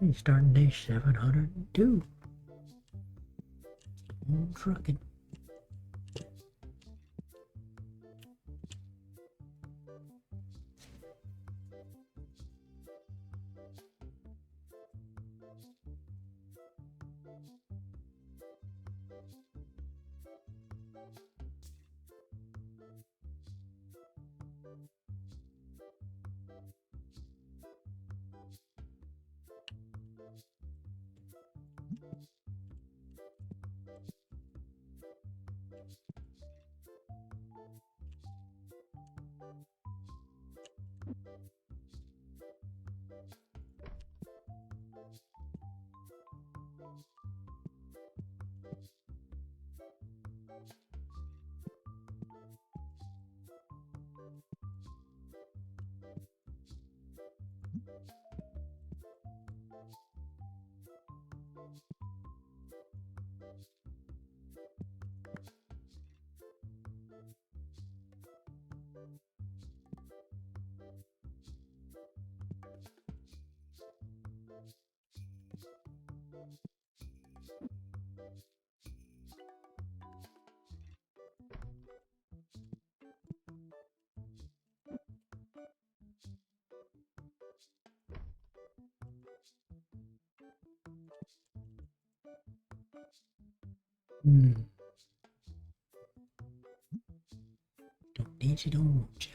He's starting day 702. Trucking. Don't need you, don't want you.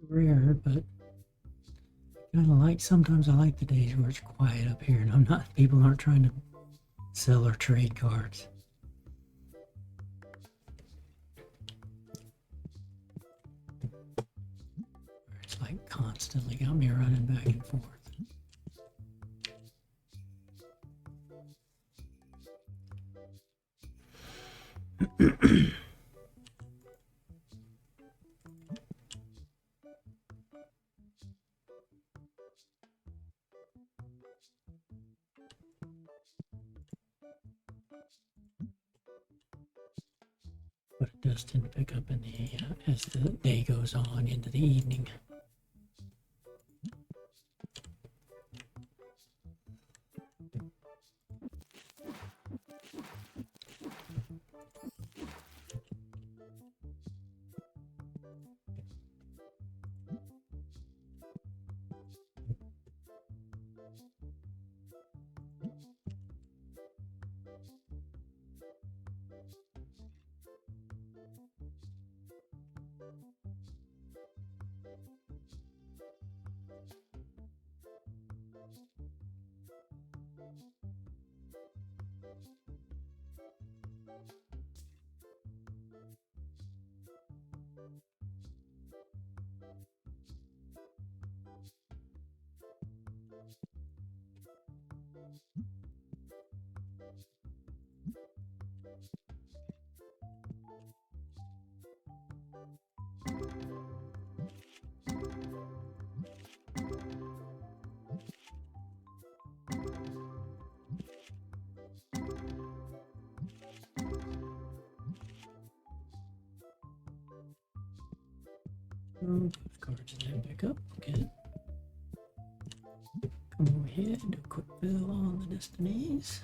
Rare, but kind of like, sometimes I like the days where it's quiet up here and people aren't trying to sell or trade cards. It's like constantly got me running back and forth. But it does tend to pick up in the as the day goes on into the evening. Cards in that pick up. Good. Come over here and do a quick fill on the destinies.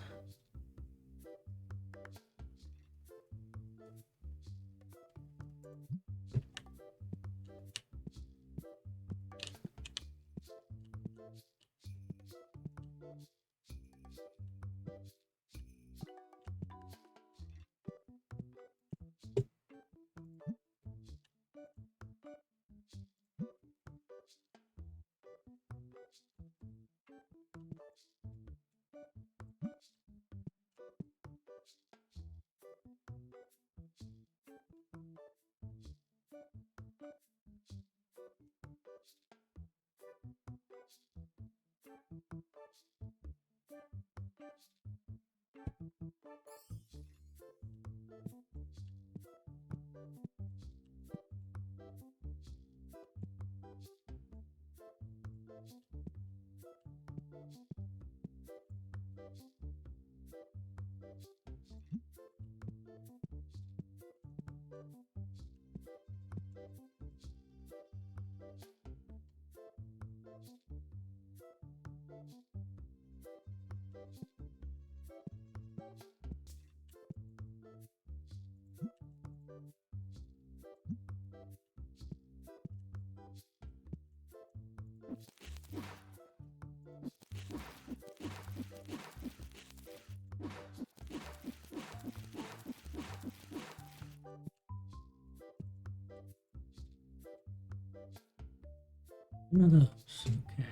One of those. Okay.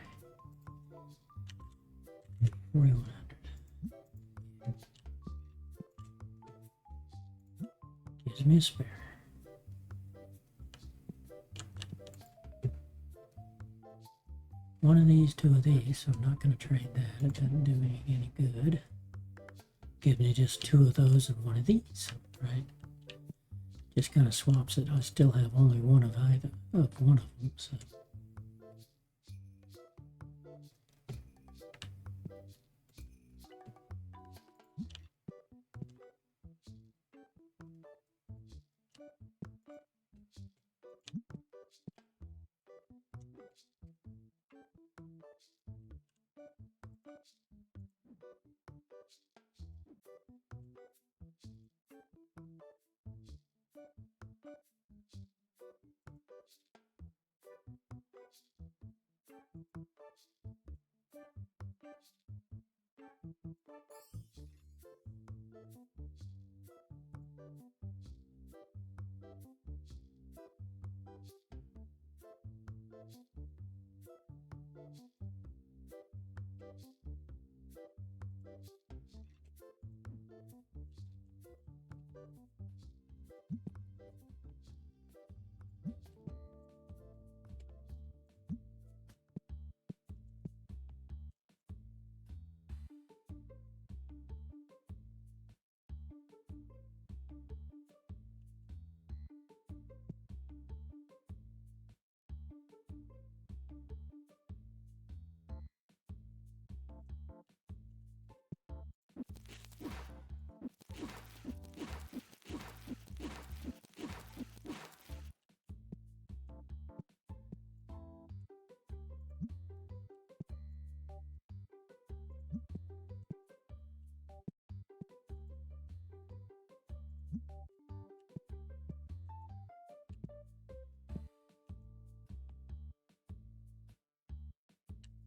4100. Gives me a spare. One of these, two of these, so I'm not going to trade that. It doesn't do me any good. Give me just two of those and one of these, right? Just kind of swaps it. I still have only one of either of one of them, so.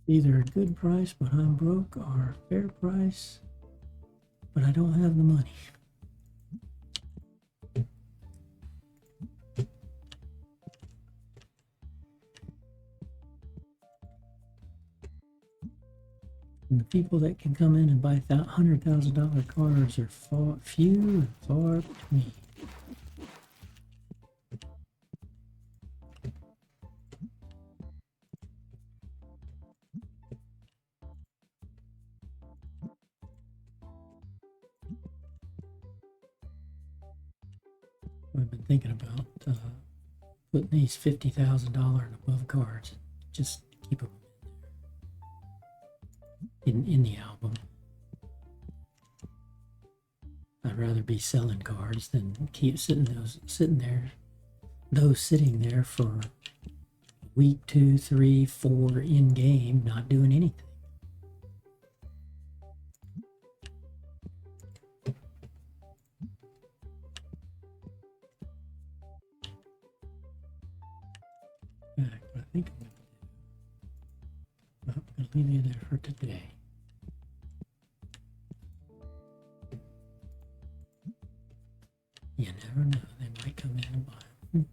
Either a good price, but I'm broke, or a fair price, but I don't have the money. And the people that can come in and buy $100,000 cars are few and far between. I've been thinking about putting these $50,000 and above cards, just keep them in the album. I'd rather be selling cards than keep sitting there for a week, 2, 3, 4 in game, not doing anything. What I think I'm going to leave you there for today. You never know, they might come in and buy them.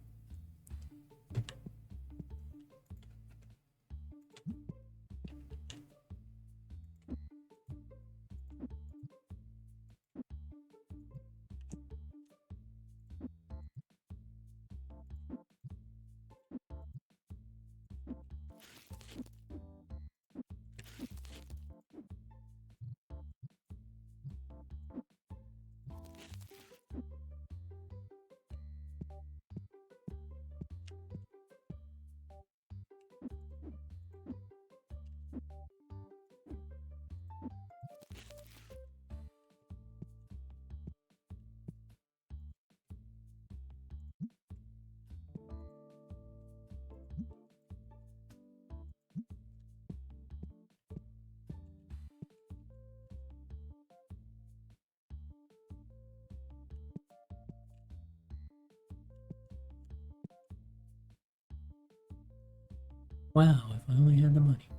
Wow, if I only had the money.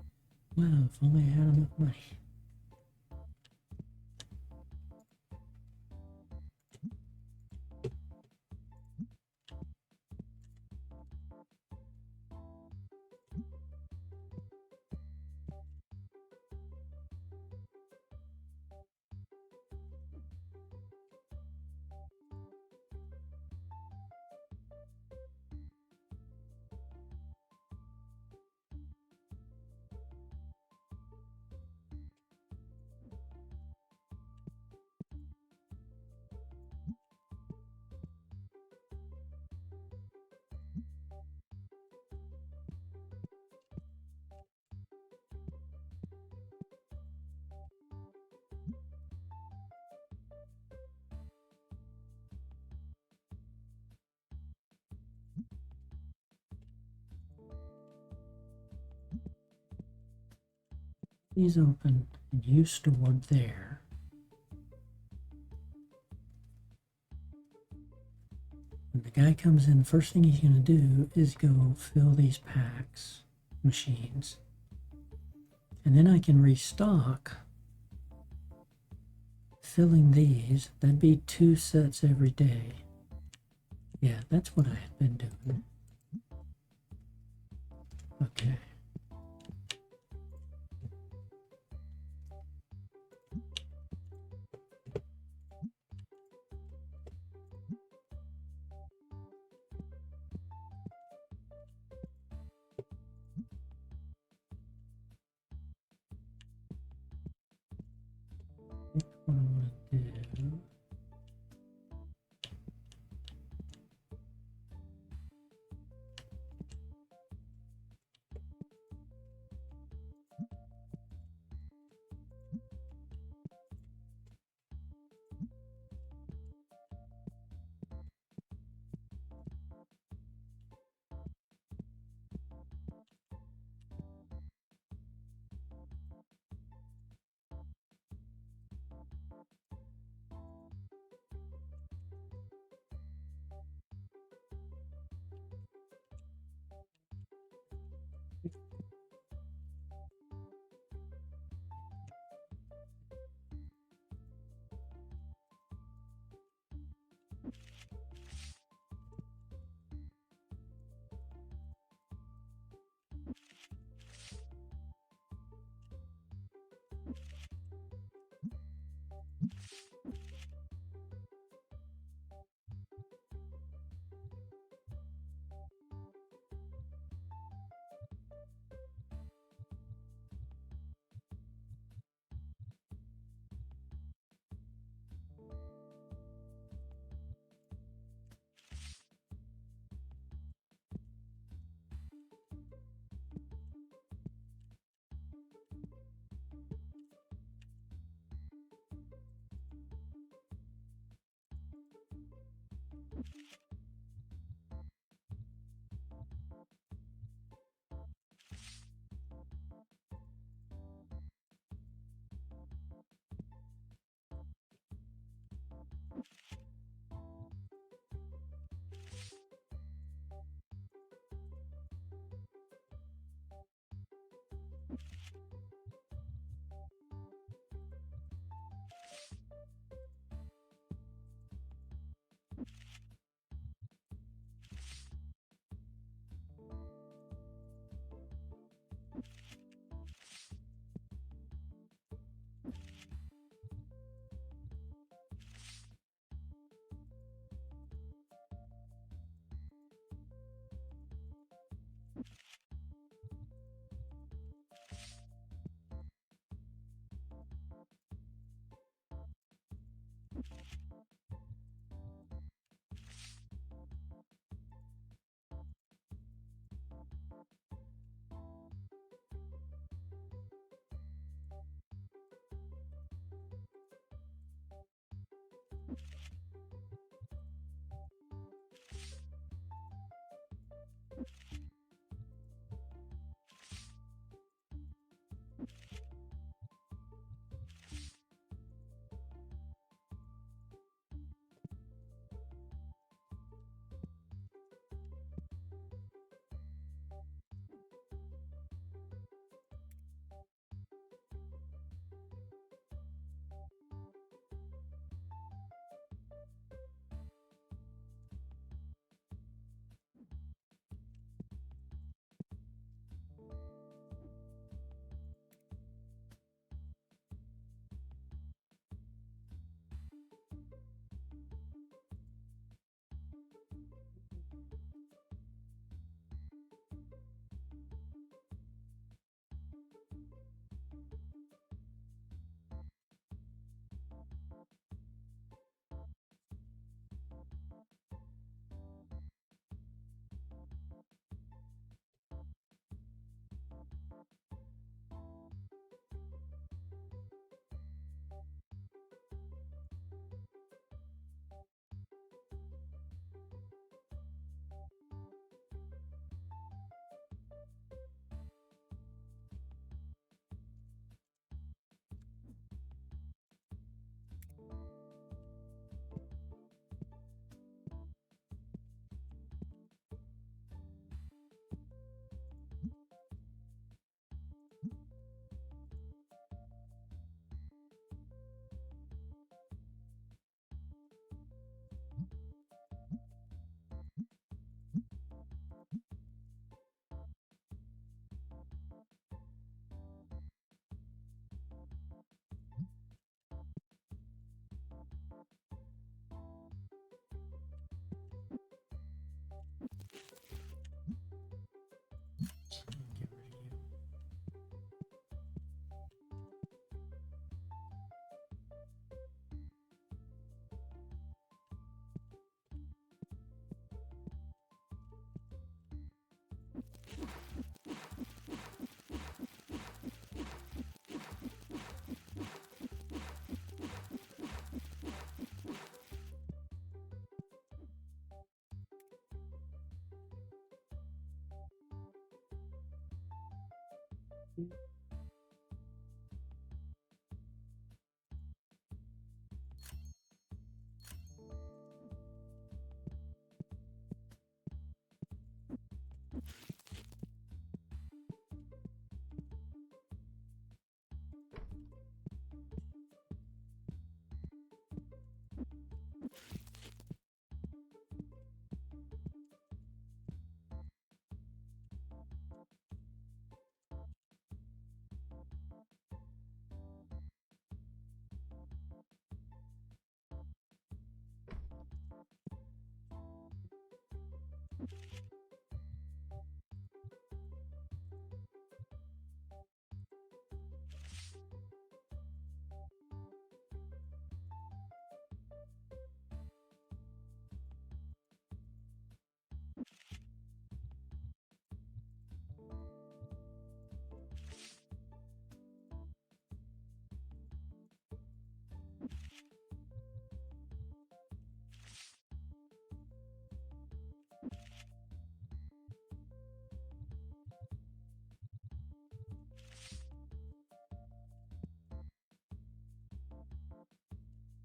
Wow, if only I had enough money. These open and you stored there. When the guy comes in, the first thing he's going to do is go fill these packs, machines. And then I can restock filling these. That'd be 2 sets every day. Yeah, that's what I had been doing. Okay. What I want to do.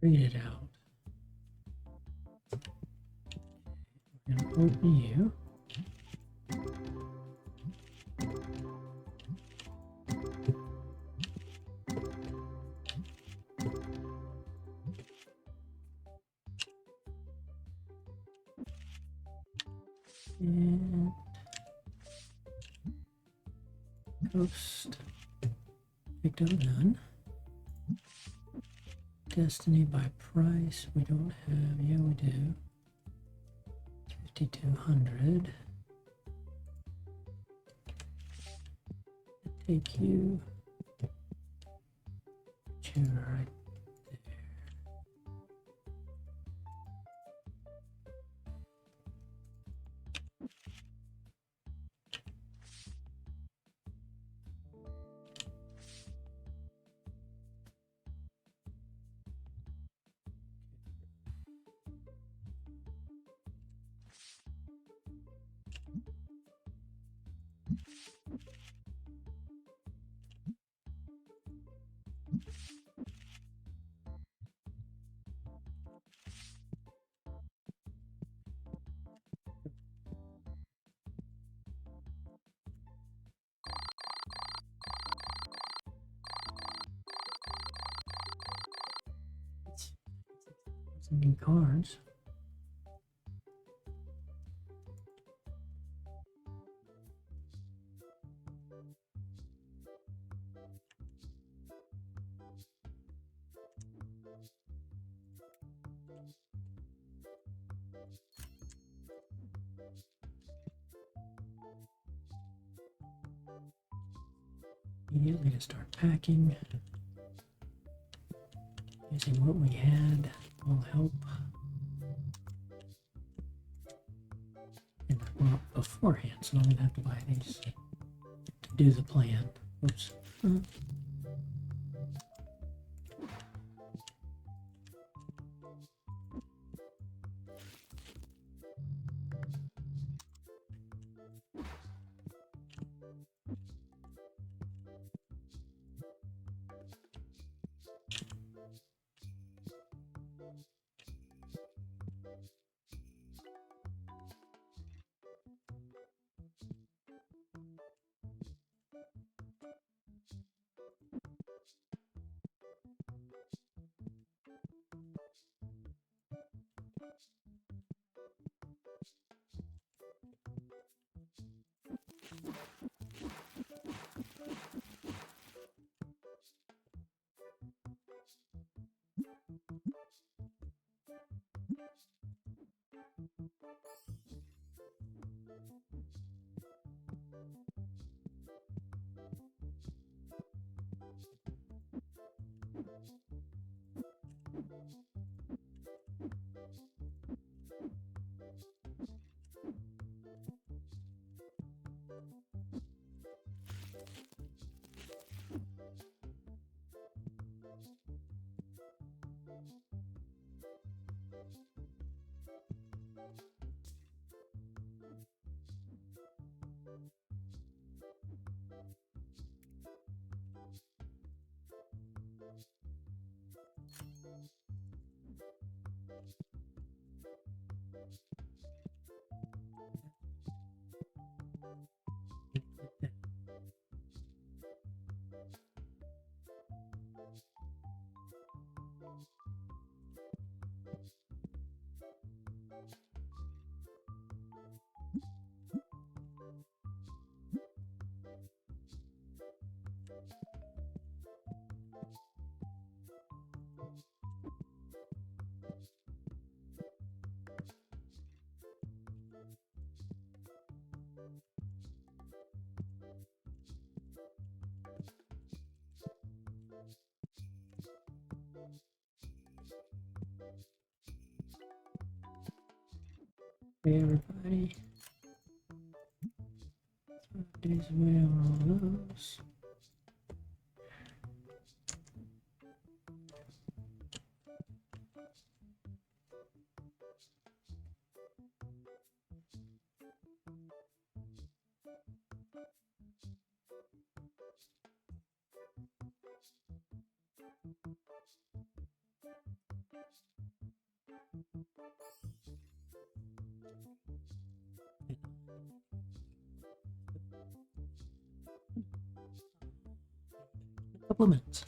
Read it out. We're going to open you. And Ghost. Picked up none. Destiny by price. We don't have. Yeah, we do. 5,200. Take you. Put you right there. Some new cards. Immediately to start packing. Using what we had will help. And I bought beforehand, so I don't even have to buy these to do the plan. Oops. Hey everybody. 5 days away on all those. A couple of minutes.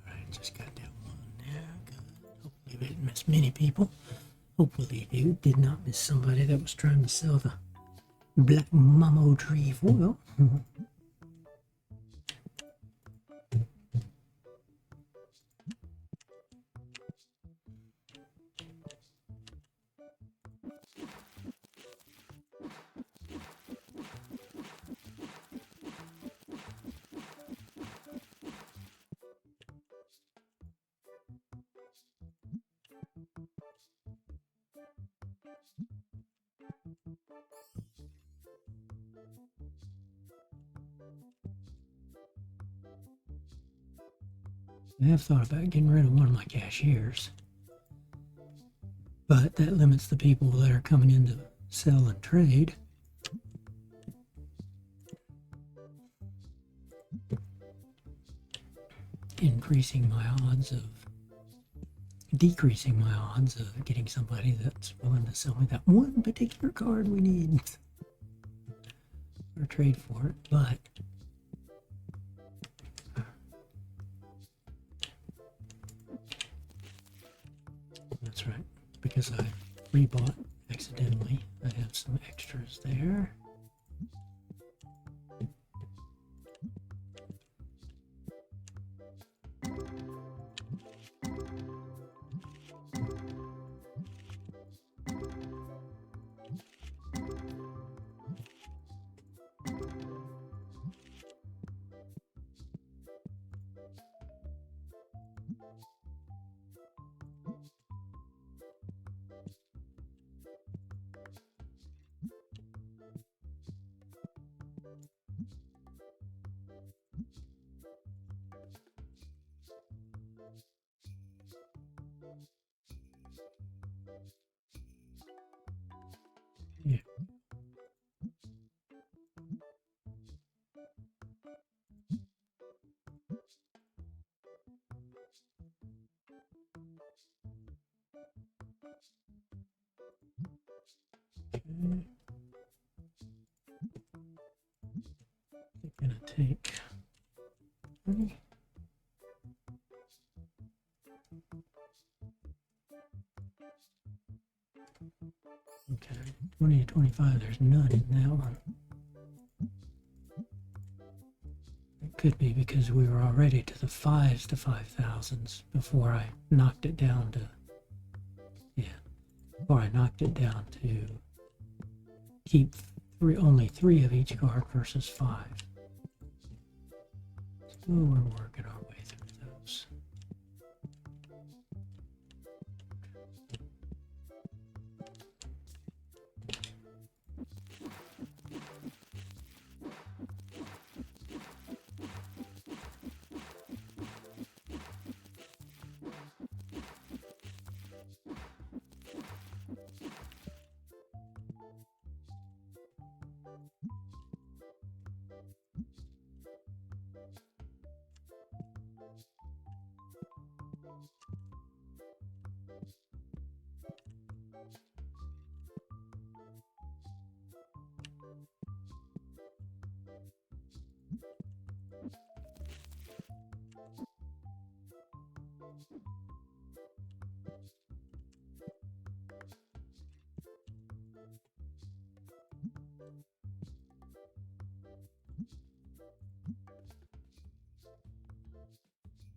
Alright, just got that one there. Good. Hopefully we didn't miss many people. Hopefully you did not miss somebody that was trying to sell the black mamo tree foil. I have thought about getting rid of one of my cashiers, but that limits the people that are coming in to sell and trade. Decreasing my odds of getting somebody that's willing to sell me that one particular card we need or trade for it, but that's right. Because I rebought accidentally. I have some extras there. Yeah. Okay. They're gonna take 20. Okay, 20 to 25, there's none in that one. It could be because we were already to the 5s to 5,000s before I knocked it down to, before I knocked it down to keep only 3 of each card versus 5. So we're working our way through those.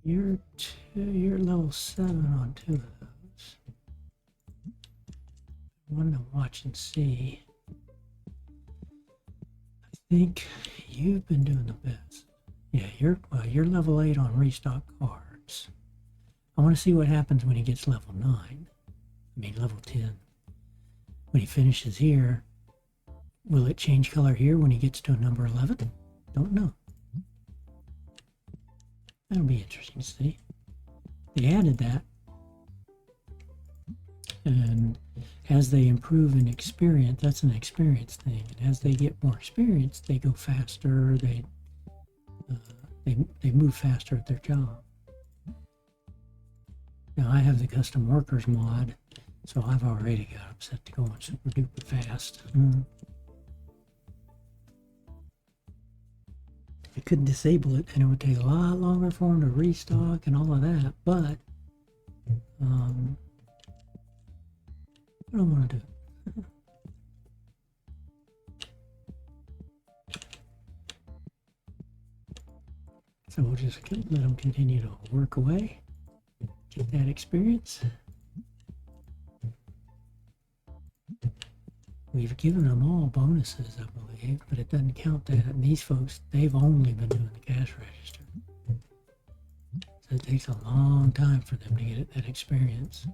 You're level 7 on 2 of those. One to watch and see. I think you've been doing the best. Yeah, you're level 8 on restock cards. I want to see what happens when he gets level 9. I mean level 10. When he finishes here, will it change color here when he gets to a number 11? Don't know. That'll be interesting to see. They added that. And as they improve in experience, that's an experience thing. And as they get more experience, they go faster. They move faster at their job. Now I have the custom workers mod, so I've already got them set to going super duper fast. I could disable it and it would take a lot longer for them to restock and all of that, but I don't want to do it. So we'll just let them continue to work away, get that experience. We've given them all bonuses, I believe, but it doesn't count that. And these folks, they've only been doing the cash register. So it takes a long time for them to get that experience.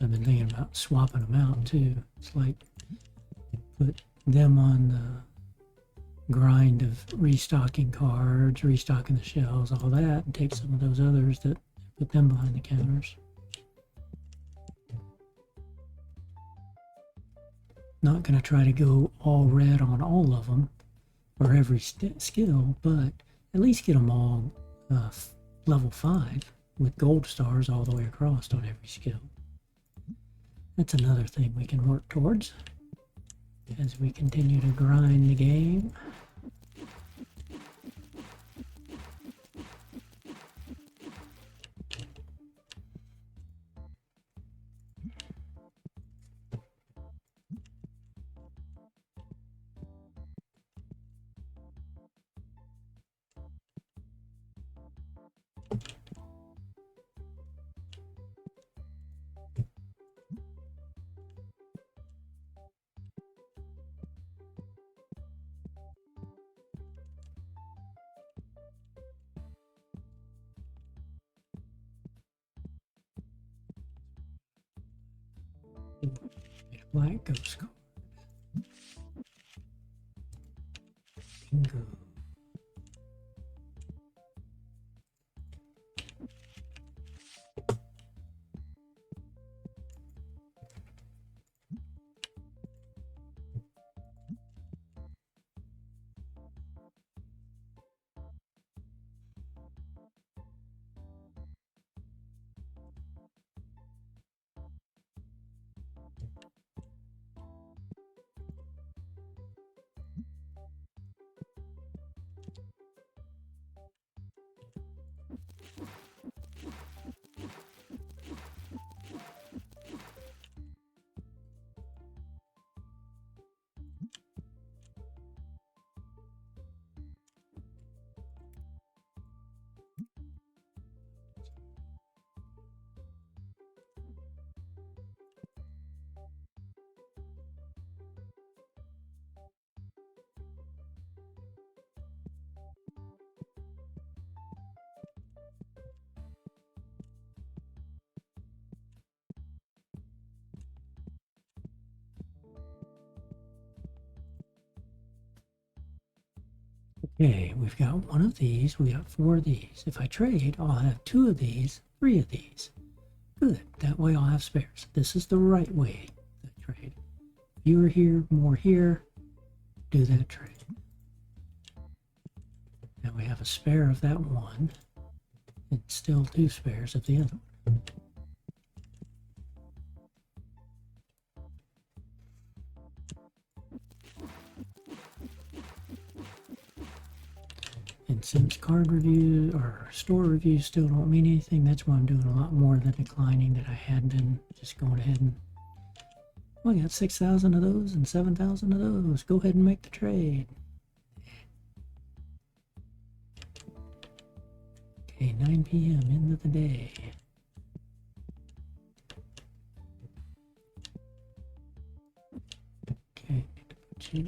I've been thinking about swapping them out too. It's like put them on the grind of restocking cards, restocking the shelves, all that, and take some of those others that put them behind the counters. Not going to try to go all red on all of them or every skill, but at least get them all level 5 with gold stars all the way across on every skill. That's another thing we can work towards. as we continue to grind the game. Black ghost card. Bingo. Okay, we've got one of these, we got 4 of these. If I trade, I'll have 2 of these, 3 of these. Good, that way I'll have spares. This is the right way to trade. Fewer here, more here, do that trade. Now we have a spare of that one, and still 2 spares of the other one. And since card review or store reviews still don't mean anything, that's why I'm doing a lot more of the declining that I had been just going ahead and, well, I got 6,000 of those and 7,000 of those. Go ahead and make the trade. Okay, 9 p.m. end of the day. Okay, need to put you.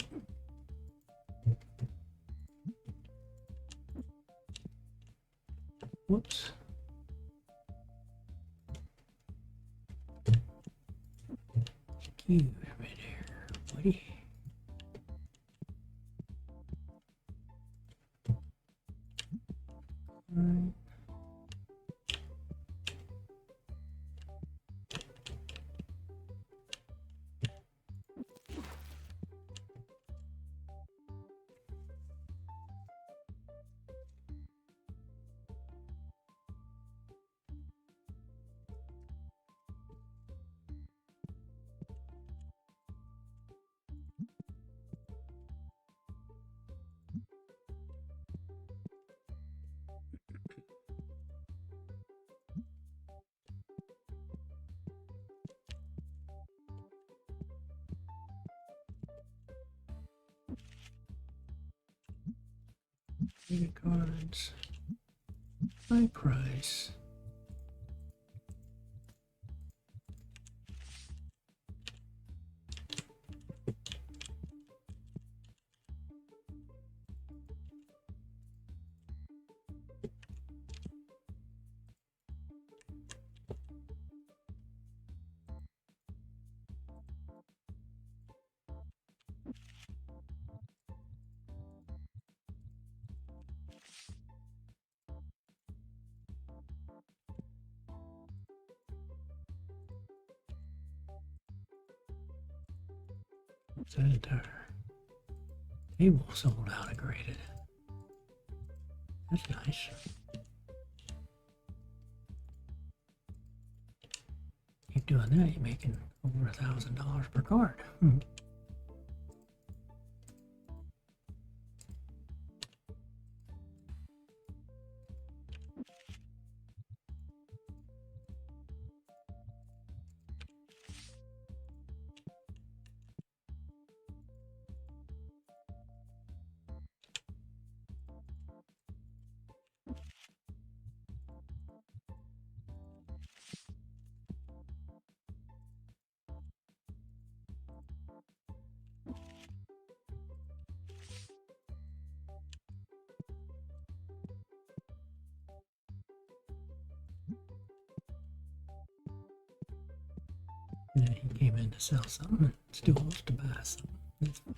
Whoops. You right there, buddy. All right. Trading cards. High price. What's that entire table sold out and graded? That's nice. Keep doing that, you're making over $1,000 per card. Yeah, he came in to sell something. Still wants to buy something. That's fine.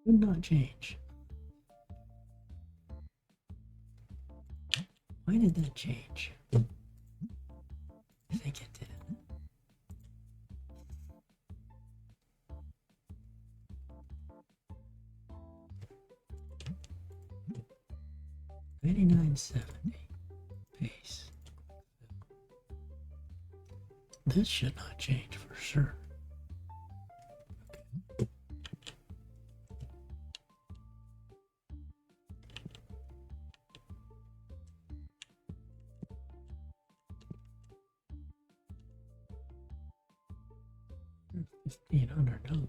Did not change. Why did that change? I think it did. $89.70 base. This should not change for sure. $1,500.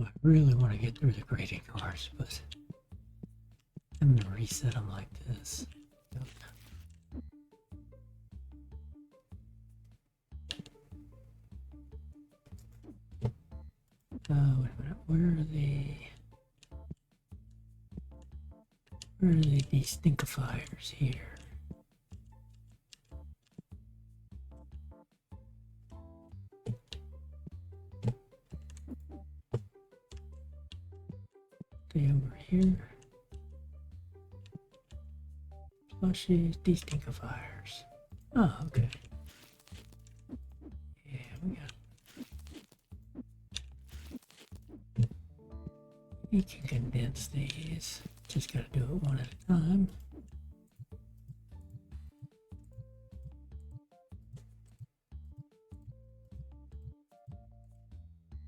I really want to get through the grading cards, but I'm going to reset them like this. Wait a minute. Where are the distinctifiers here? Okay, over here. Plushies, distinctifiers. Oh, okay. Yeah, we got. You can condense these. Just gotta do it one at a time.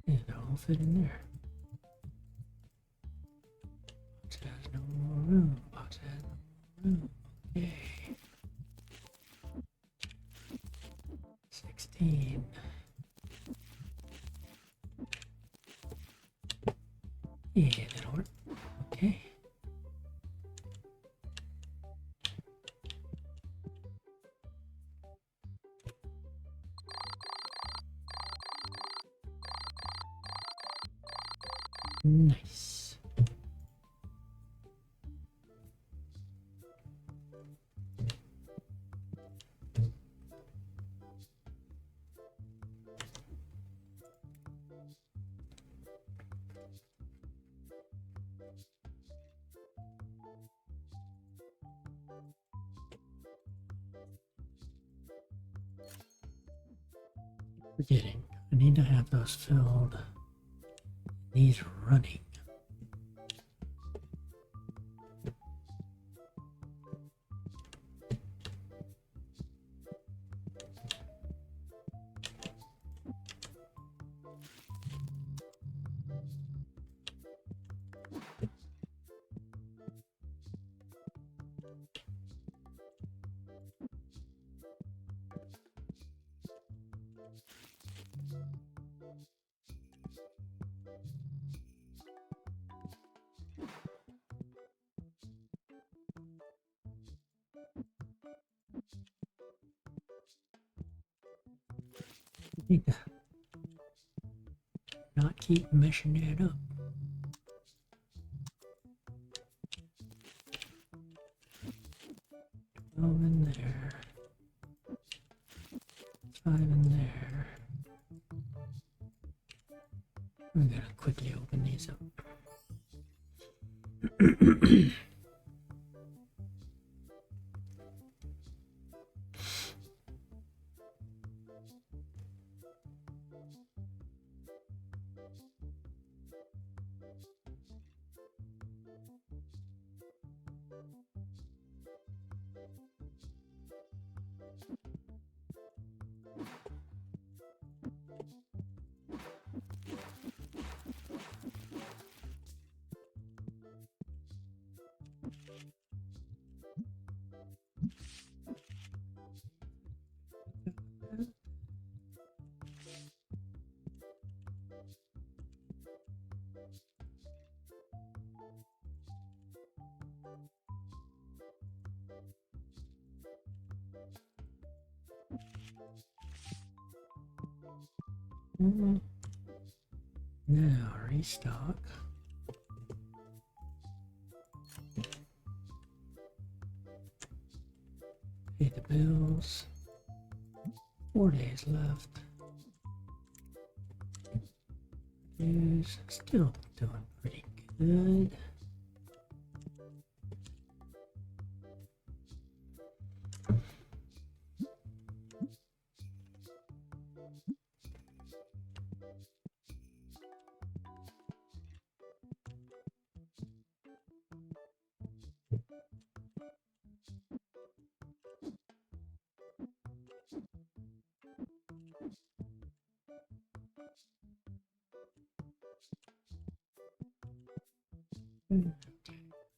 And it'll all fit in there. Box has no more room. Box has no more room. Okay. 16. Yeah, that'll work. Okay. Nice. Forgetting. I need to have those filled. These running. Need to not keep meshing it up. In there, 5 in there. We're gonna quickly open these up. Now restock. Pay the bills. 4 days left. Is still doing pretty good.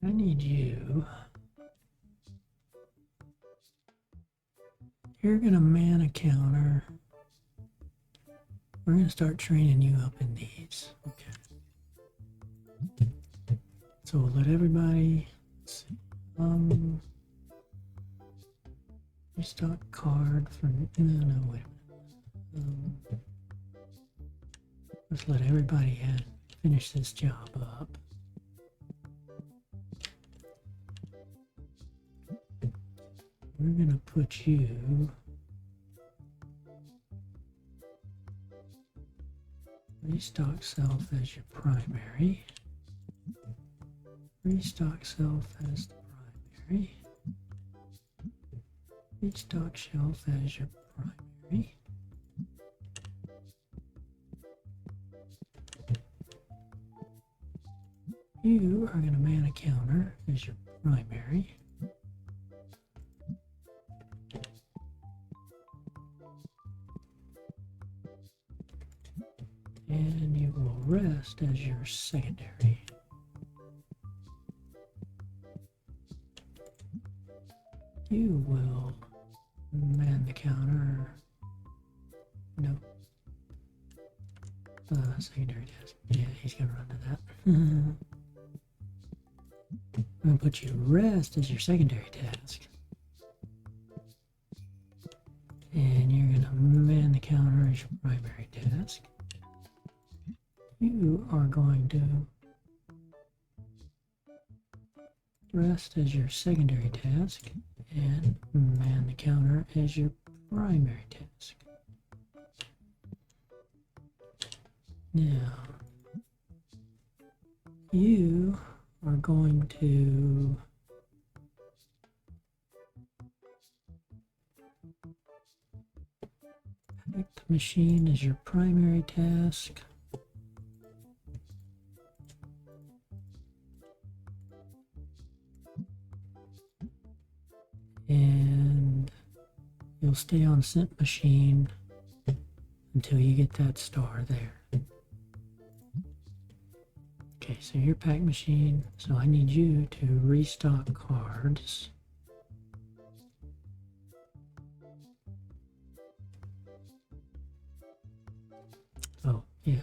I need you. You're gonna man a counter. We're gonna start training you up in these. Okay. So we'll let everybody. Let's see. Restock card for no wait a minute. Let's let everybody finish this job up. We're gonna put you restock self as your primary. Restock self as the primary. Restock shelf as your primary. You are going to man a counter as your primary. And you will rest as your secondary. You will man the counter. No. Secondary task. Yeah, he's gonna run to that. I'm gonna put you rest as your secondary task. And you're gonna man the counter as your primary task. You are going to rest as your secondary task and man the counter as your primary task. Now, you are going to pack the machine as your primary task. And you'll stay on scent machine until you get that star there. Okay, so your pack machine, so I need you to restock cards. Oh, yeah,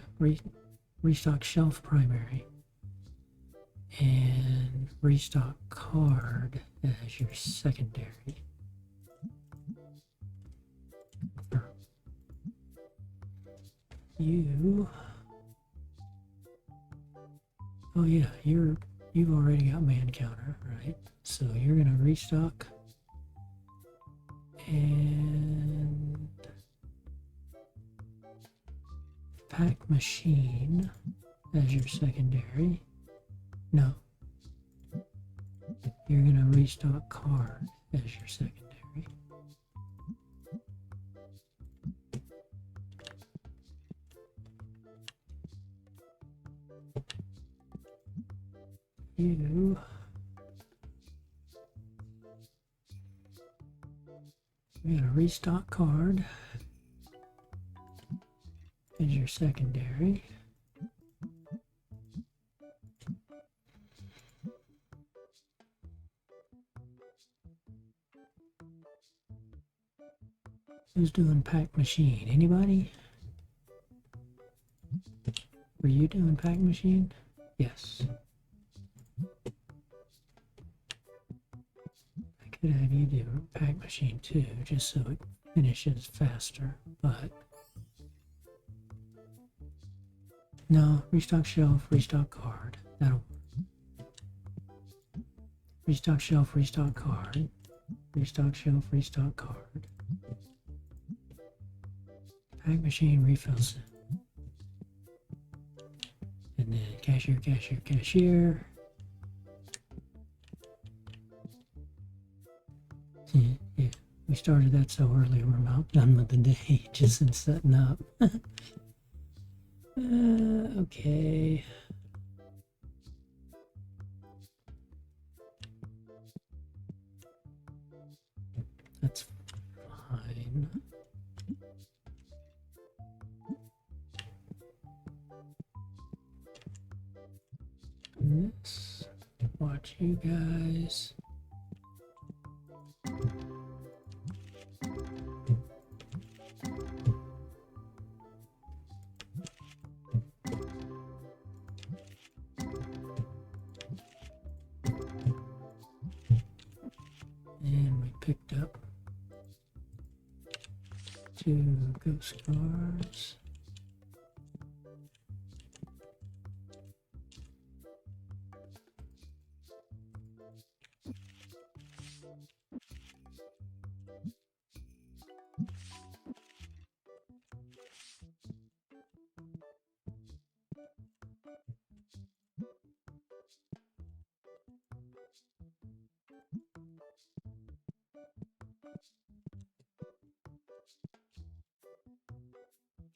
restock shelf primary. And restock card as your secondary. You. Oh yeah, you've already got man counter, right? So you're gonna restock and pack machine as your secondary. No. You're gonna restock card as your secondary. You're gonna restock card as your secondary. Who's doing pack machine? Anybody? Were you doing pack machine? Yes. I could have you do pack machine too, just so it finishes faster, but no, restock shelf, restock card. That'll work. Restock shelf, restock card. Restock shelf, restock card. Pack machine refills it. And then cashier, cashier, cashier. Yeah, we started that so early we're about done with the day, just in setting up. Okay. That's fine. And this, watch you guys. And we picked up 2 ghost cards.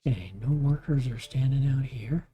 Okay, no workers are standing out here.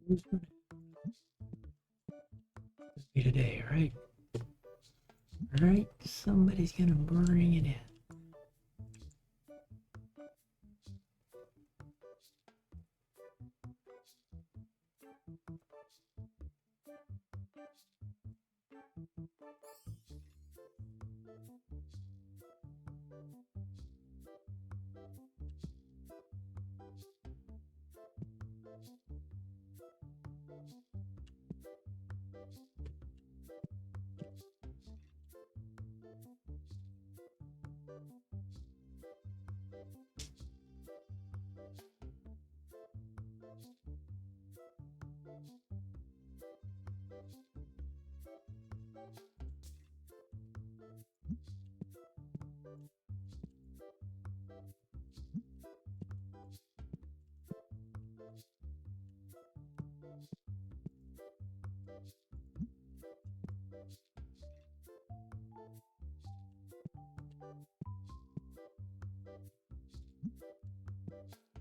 Who's gonna be today, right? Right? Somebody's gonna bring it in.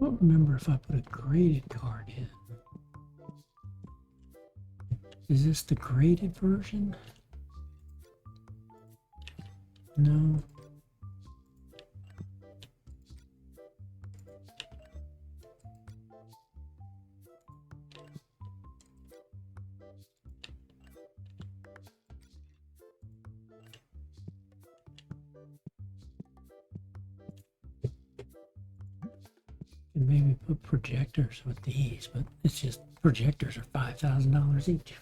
don't remember if I put a graded card in. Is this the graded version? No. And maybe put projectors with these, but it's just projectors are $5,000 each.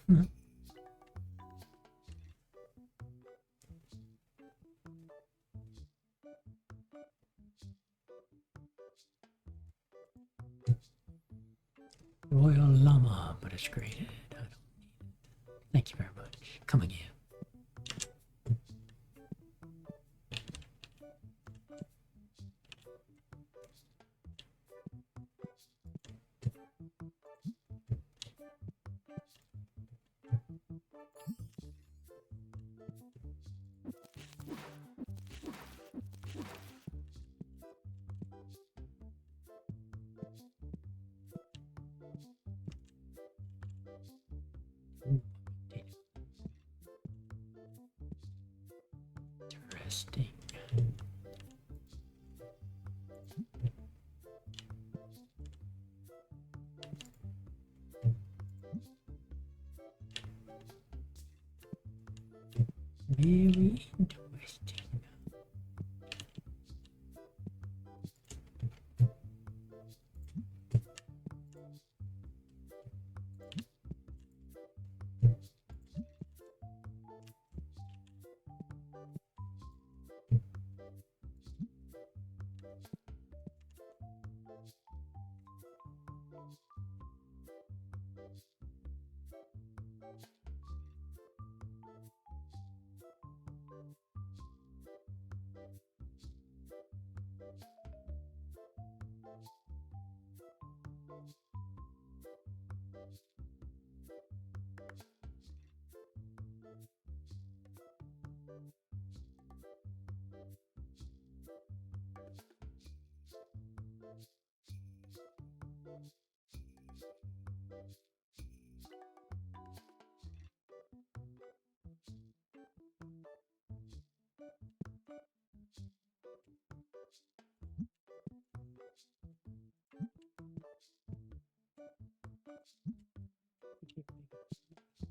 Royal Llama, but it's graded. I don't need it. Thank you very much. Come again. Interesting. Very interesting.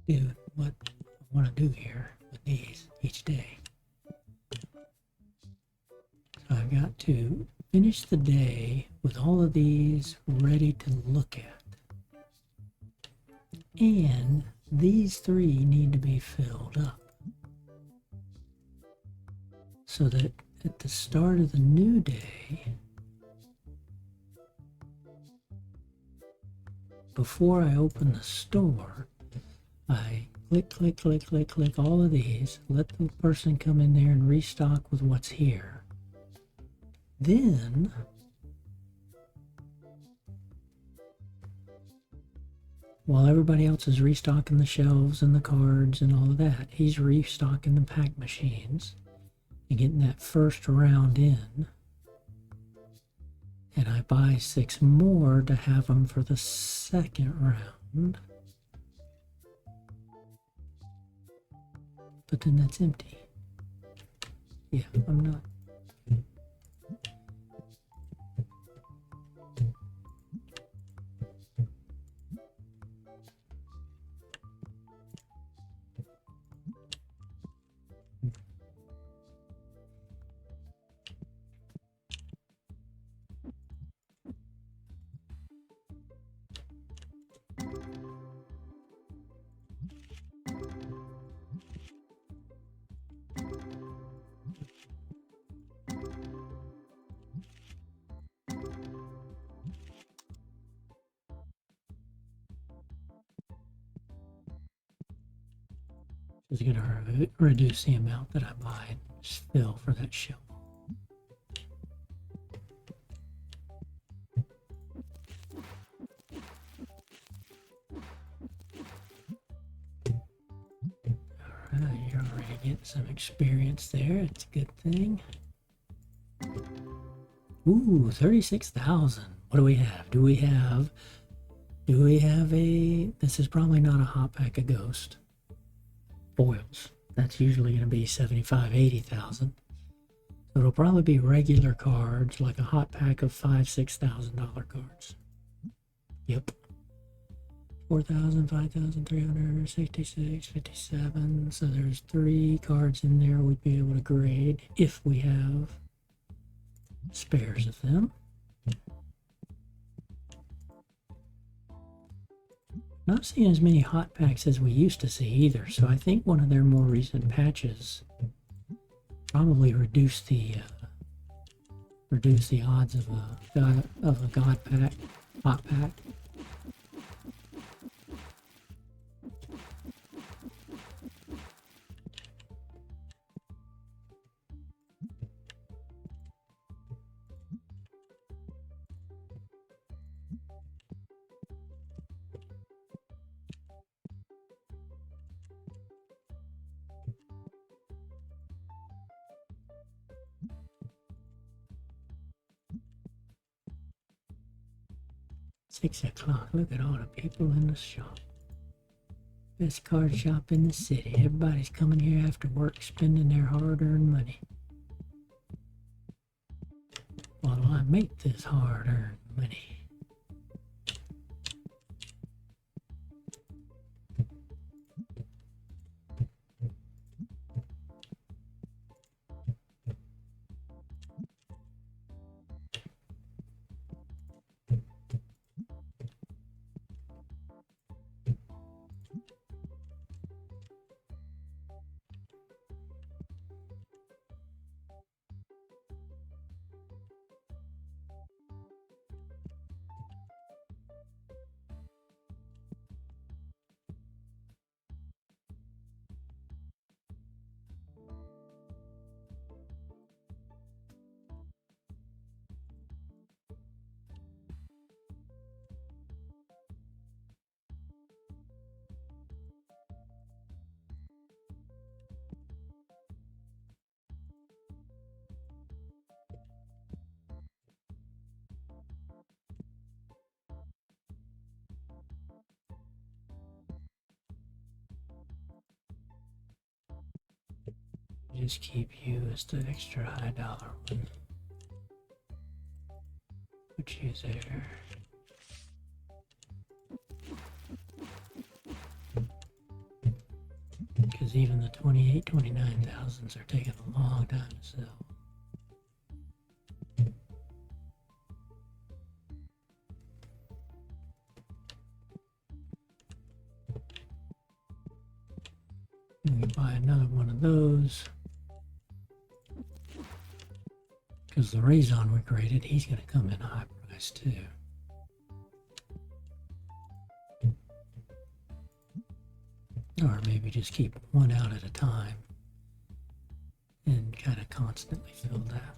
Do what I want to do here with these each day. So I've got to finish the day with all of these ready to look at. And these three need to be filled up. So that at the start of the new day, before I open the store, I click all of these, let the person come in there and restock with what's here. Then while everybody else is restocking the shelves and the cards and all of that, he's restocking the pack machines and getting that first round in. And I buy 6 more to have them for the second round. But then that's empty. Yeah, I'm not. Is going to reduce the amount that I buy and fill for that shelf. Alright, you're already getting some experience there. It's a good thing. Ooh, 36,000. What do we have? Do we have a, this is probably not a hot pack of Ghost foils. That's usually going to be 75, 80,000. So it'll probably be regular cards, like a hot pack of $5,000, $6,000 cards. Yep. 4,000, 5,366, 57. So there's 3 cards in there we'd be able to grade if we have spares of them. Not seeing as many hot packs as we used to see either, so I think one of their more recent patches probably reduced the odds of a god pack, hot pack. Six o'clock. Look at all the people in the shop. Best card shop in the city. Everybody's coming here after work, spending their hard-earned money. While I make this hard-earned money. Just keep you as the extra high dollar one. Put you there. Because even the 28, 29,000s are taking a long time to sell. We can buy another one of those. Because the Raison we graded, he's going to come in high price too. Or maybe just keep one out at a time and kind of constantly fill that.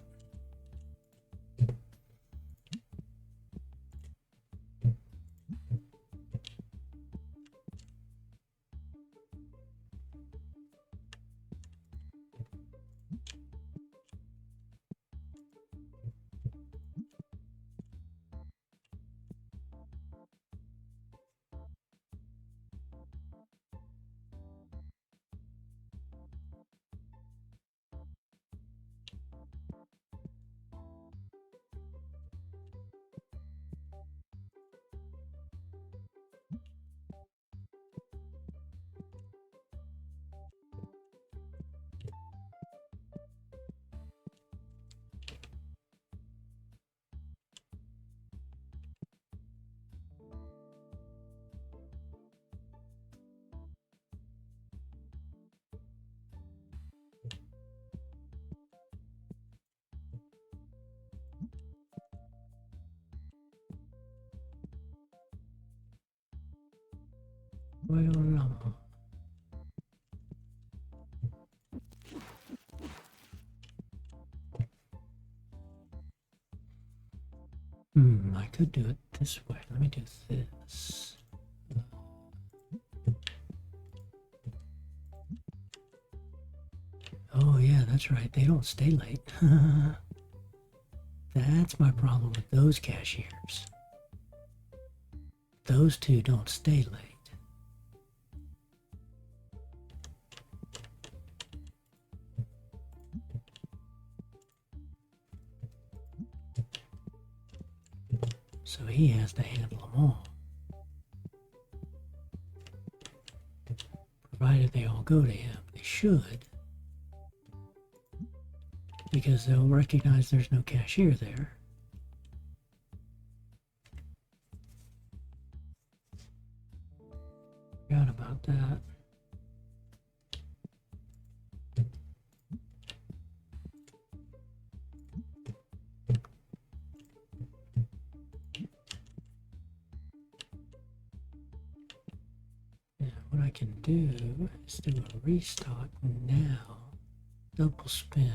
Well, no. I could do it this way. Let me do this. Oh yeah, that's right. They don't stay late. That's my problem with those cashiers. Those two don't stay late. So he has to handle them all. Provided they all go to him. They should. Because they'll recognize there's no cashier there. Forgot about that. Yeah, what I can do is do a restock now. Double spend.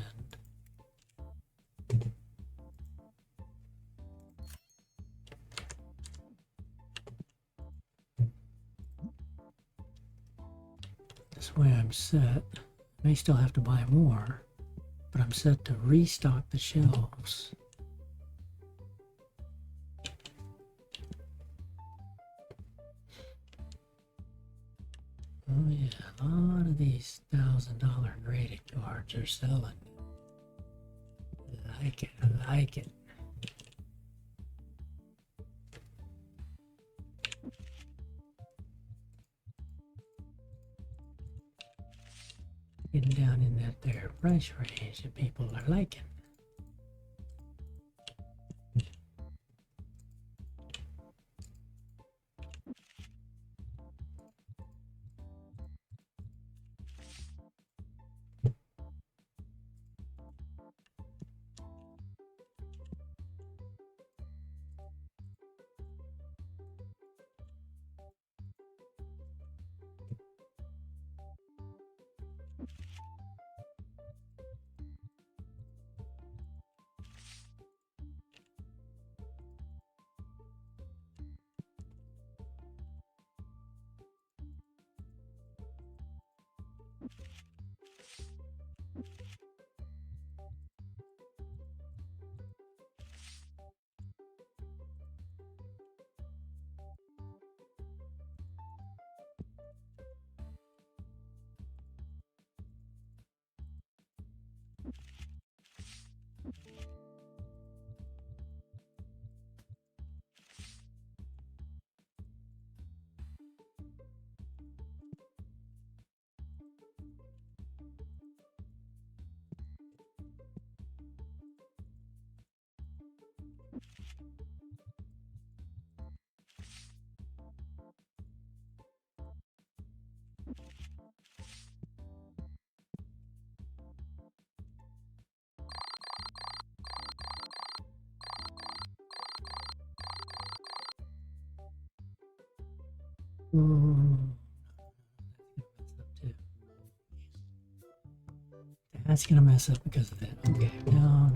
This way I'm set. I may still have to buy more, but I'm set to restock the shelves. Oh yeah, a lot of these $1,000 graded cards are selling. I like it, I like it. Getting down in that there price range that people are liking. Oh, that's gonna mess up because of that. Okay, no,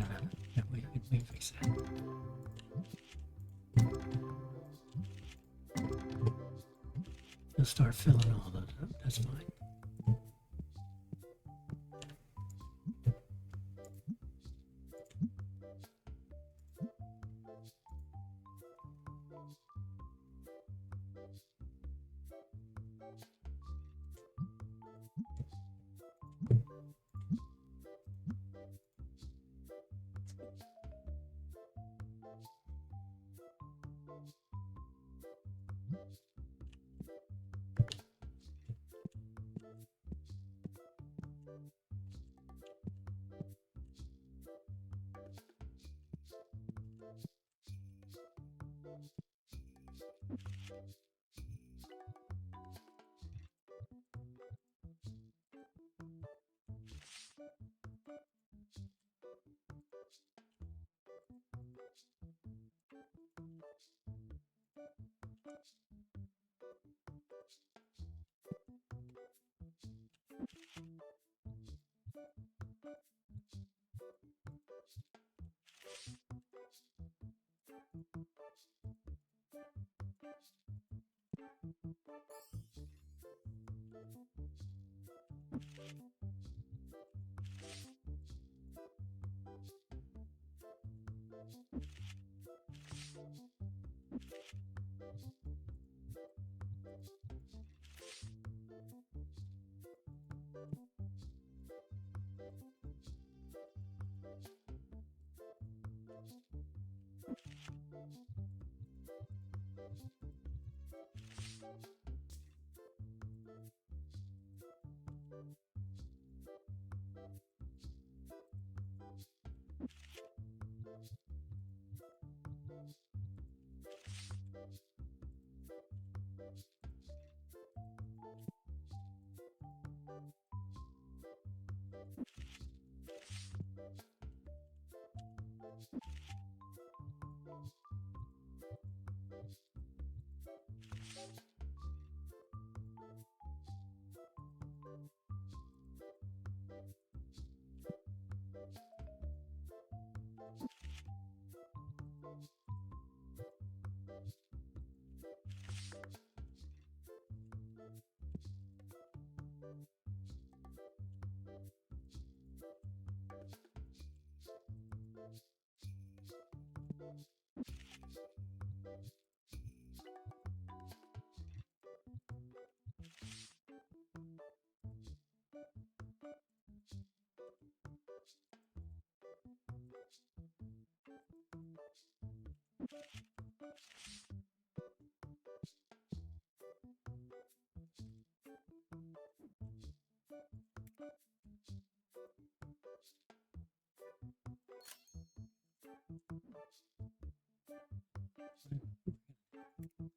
we fix that. He'll start filling all those up. That's fine.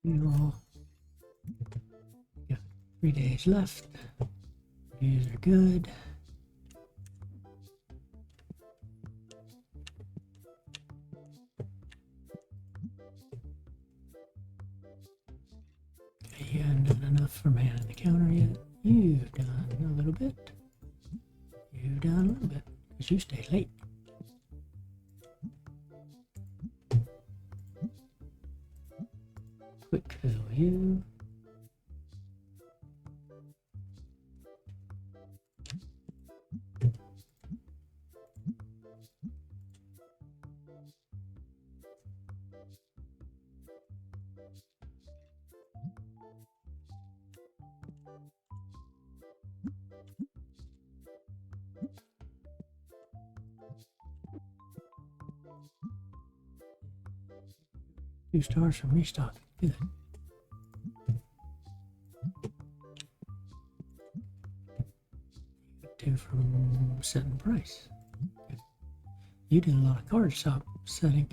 You all got 3 days left. These are good. You haven't done enough for man on the counter yet. You've done a little bit. You've done a little bit, because you stay late. Quick fill you. Two stars from restocking. Good. Two from setting price. Good. You did a lot of card shop setting.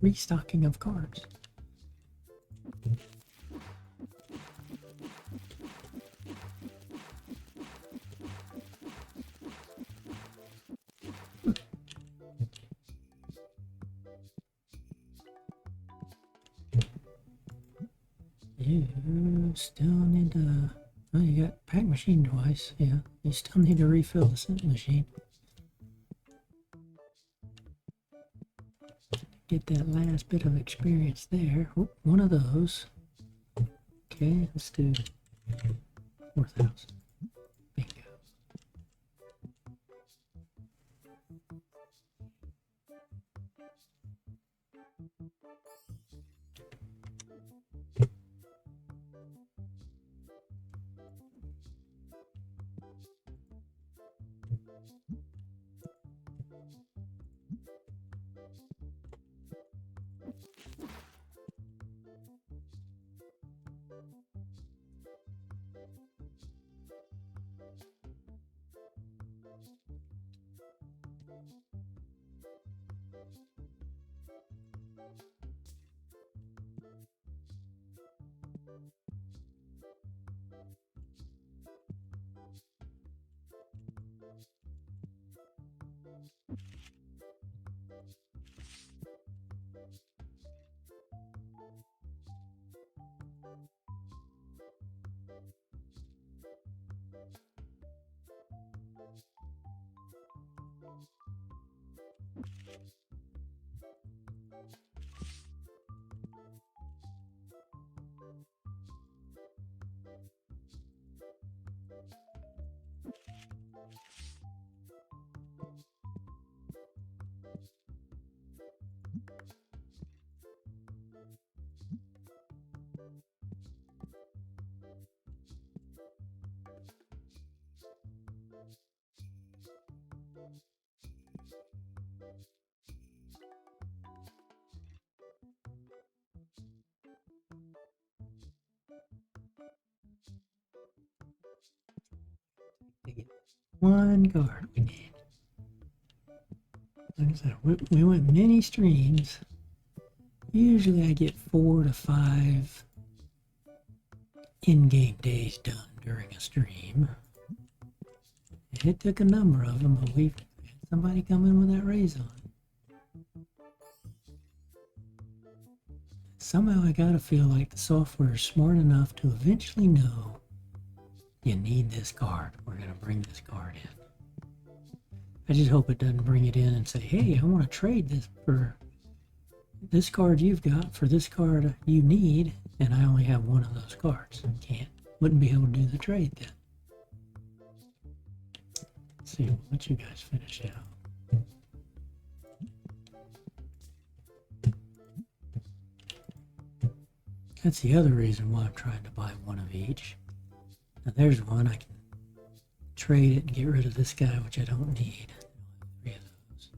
Restocking of cards. You still need to. Oh, you got pack machine twice. Yeah, you still need to refill the scent machine. Get that last bit of experience there. Oop, one of those. Okay, let's do 4,000. Bingo. One card we need. Like I said, we went many streams. Usually I get 4 to 5 in-game days done during a stream. It took a number of them, but we've had somebody come in with that raise on. Somehow I gotta feel like the software is smart enough to eventually know you need this card. We're gonna bring this card in. I just hope it doesn't bring it in and say, hey, I want to trade this for this card you've got for this card you need, and I only have one of those cards. Wouldn't be able to do the trade then. Let's see, we'll let you guys finish out. That's the other reason why I'm trying to buy one of each. Now there's one I can trade it and get rid of this guy, which I don't need. 3 of those.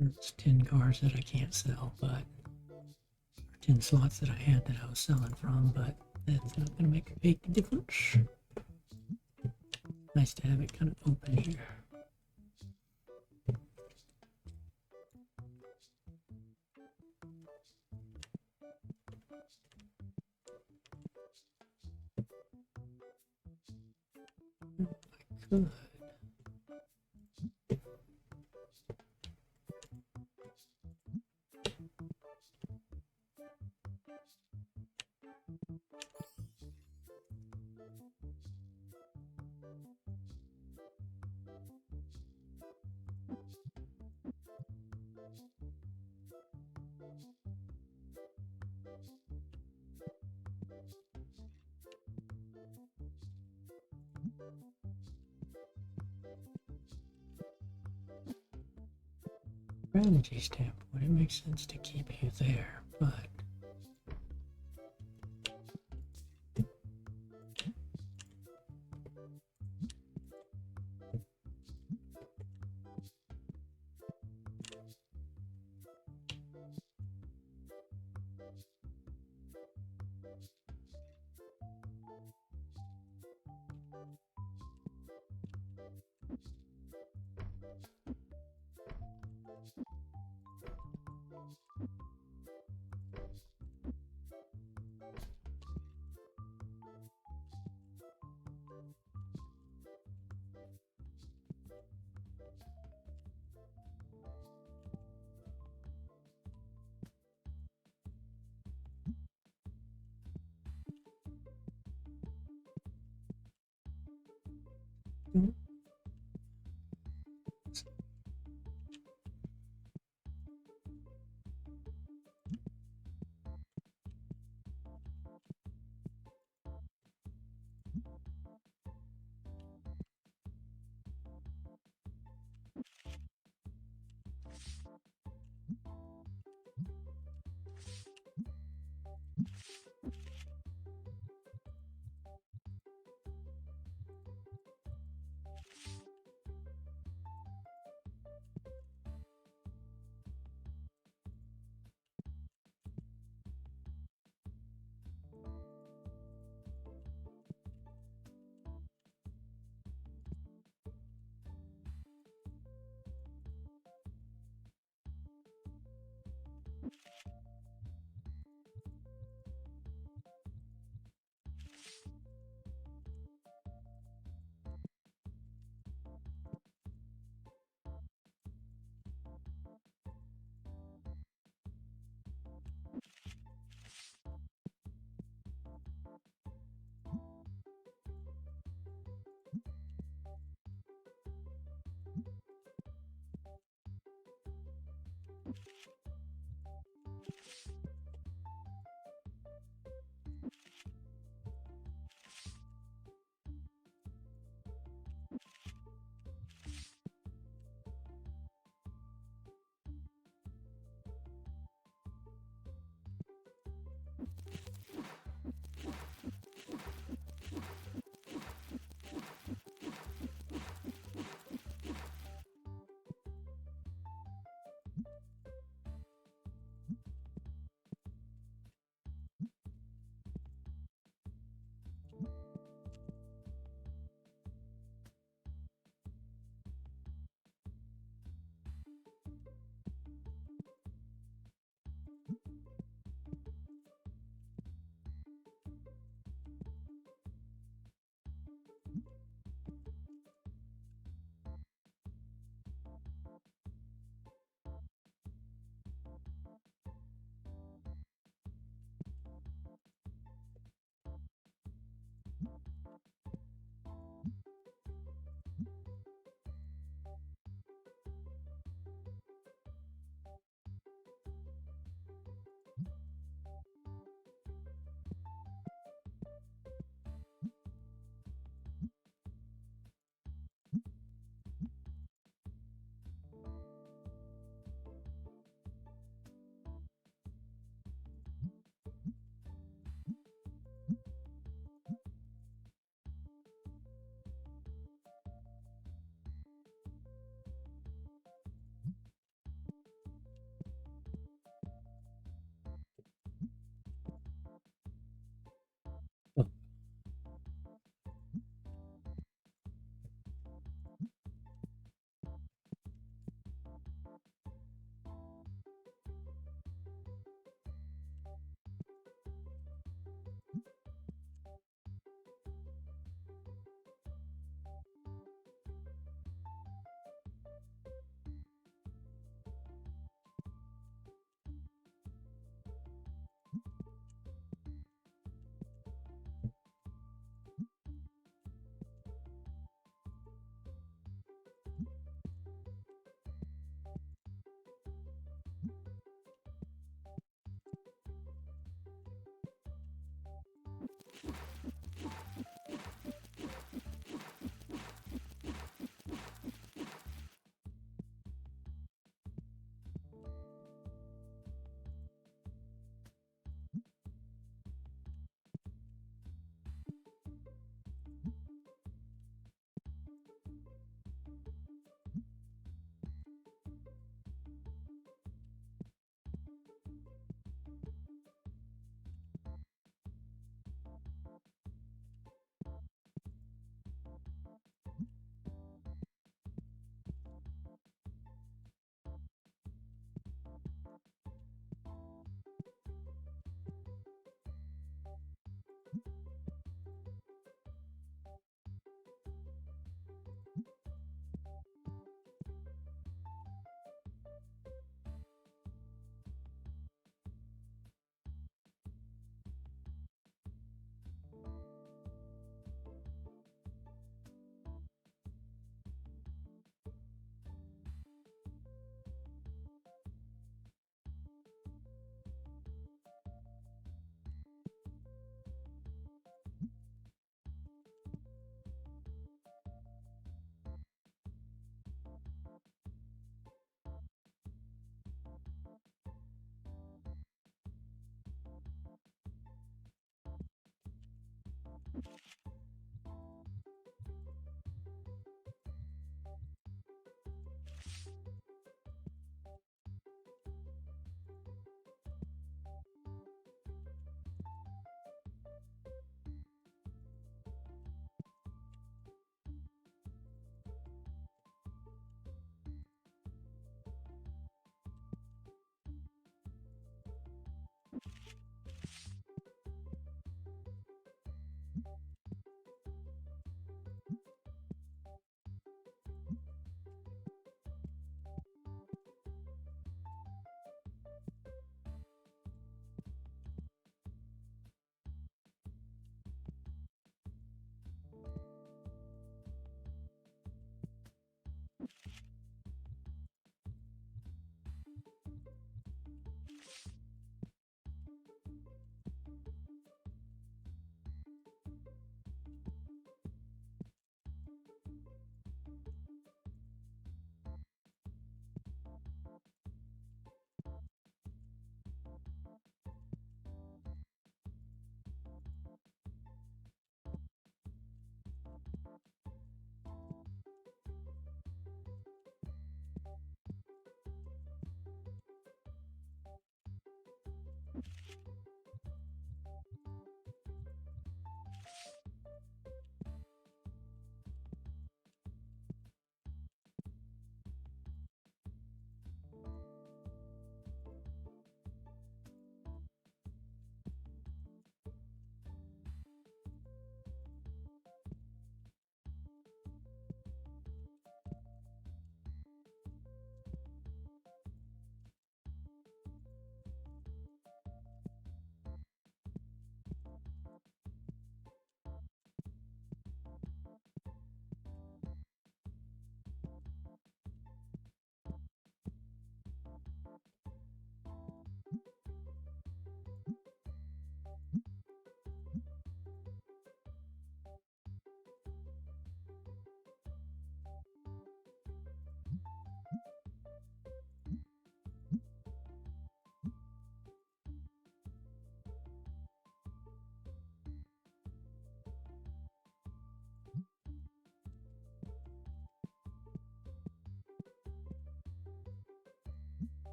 It's 10 cards that I can't sell, but 10 slots that I had that I was selling from, but that's not going to make a big difference. Nice to have it kind of open here. I could. Strategy standpoint, it makes sense to keep you there, but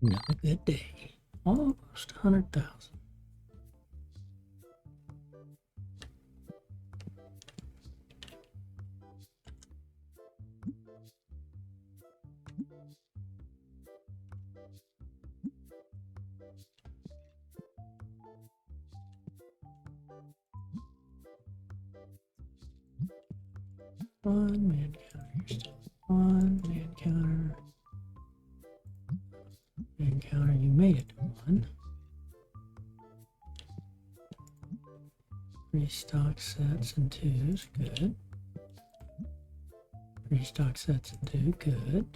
Another good day. Almost 100,000. One man counter. You're still one man counter. Man counter, you made it to one. Restock sets and twos, good. Restock sets and two, good.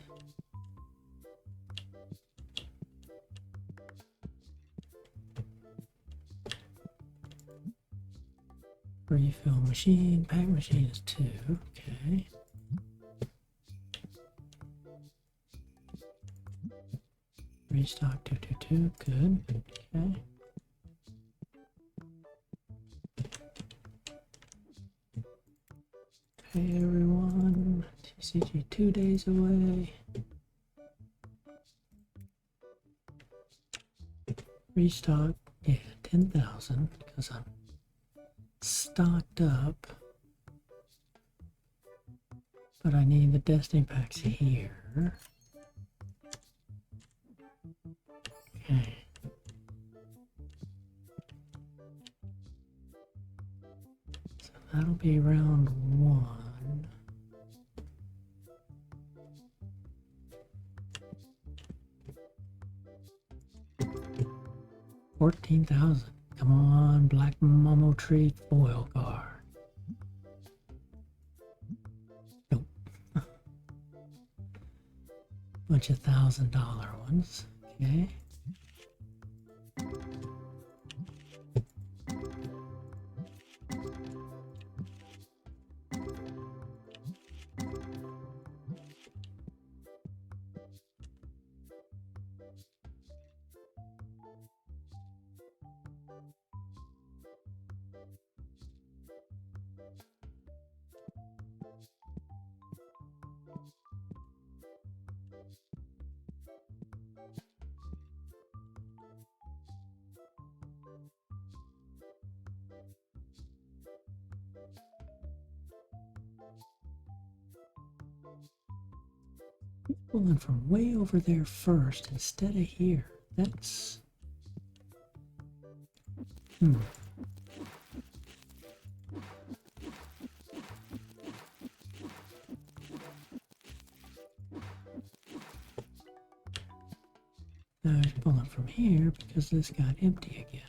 Refill machine, pack machine is two, okay. Restock 222, good, okay. Hey everyone, TCG 2 days away. Restock, yeah, 10,000 because I'm stocked up. But I need the Destiny packs here. Okay. So that'll be round 1. 14,000. Come on, Black Momo Tree foil card. Nope. Bunch of $1,000 ones. Okay. Pulling from way over there first instead of here. That's... Now he's pulling from here because this got empty again.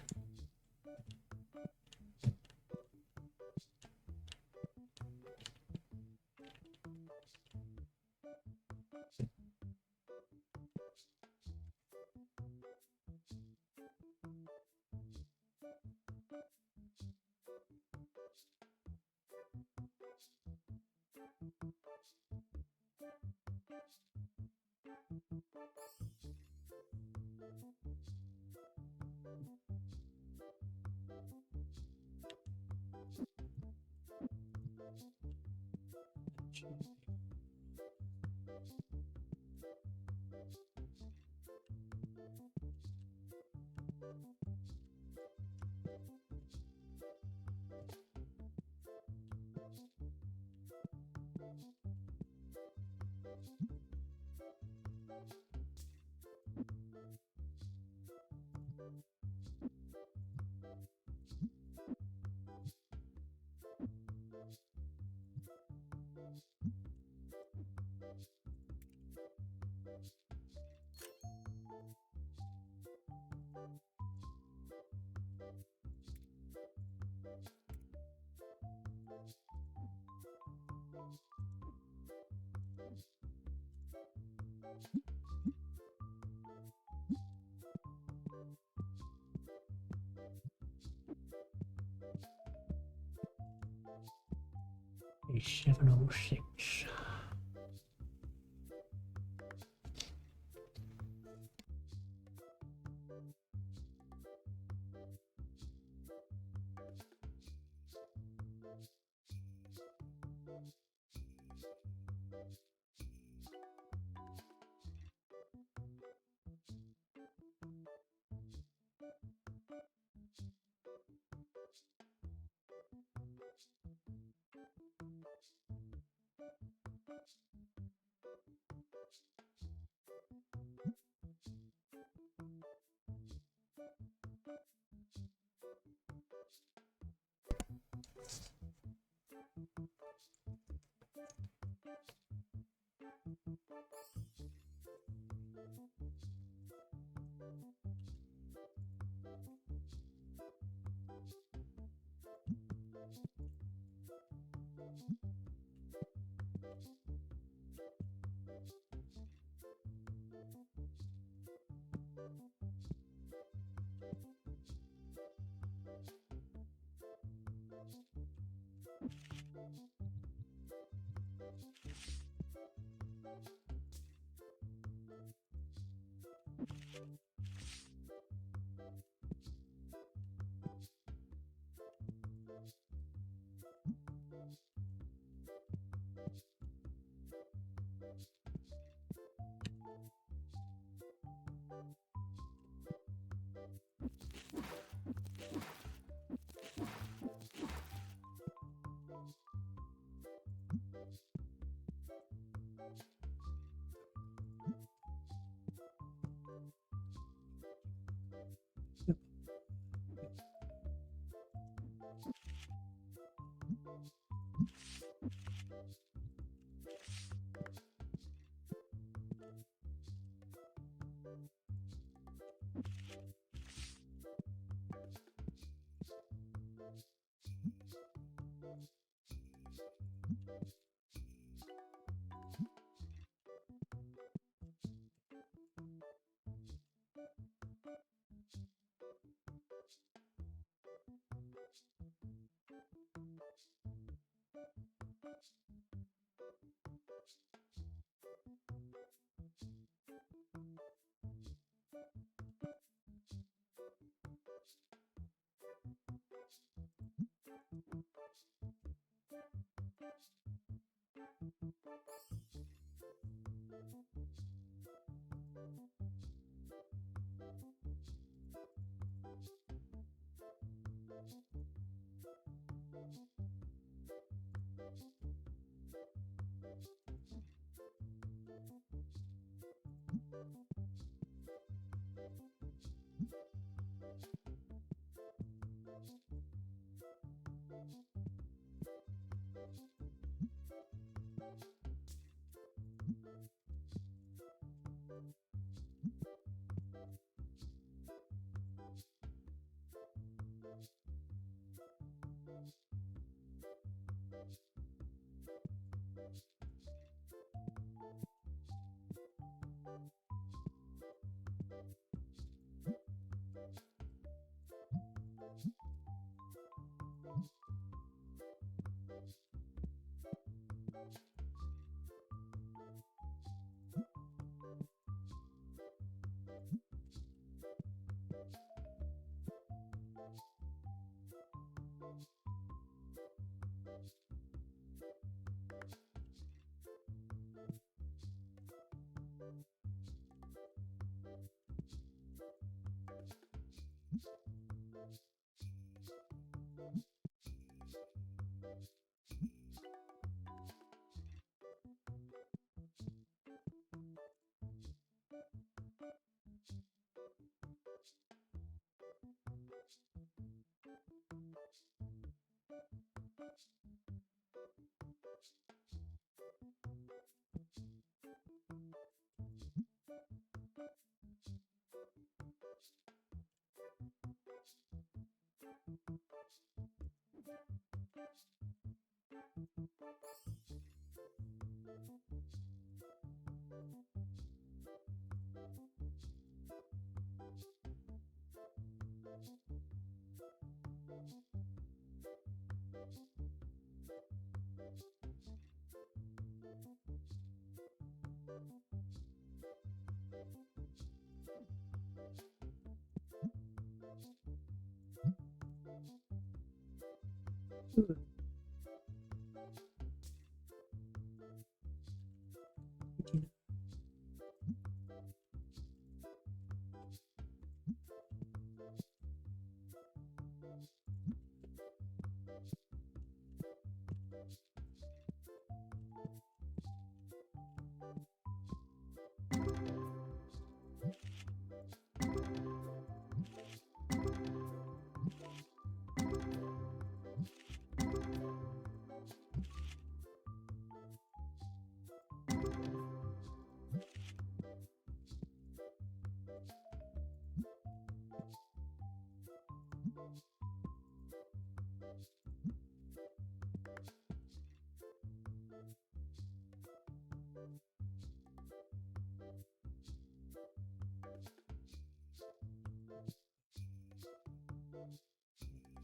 A 706.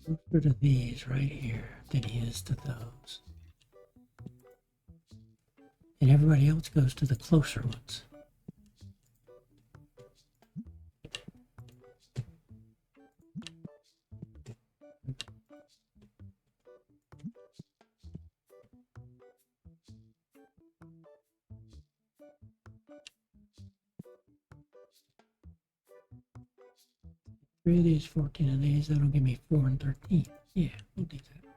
Closer to these right here than he is to those. And everybody else goes to the closer ones. 3 of these, 14 of these. That'll give me 4 and 13. Yeah, we'll do that.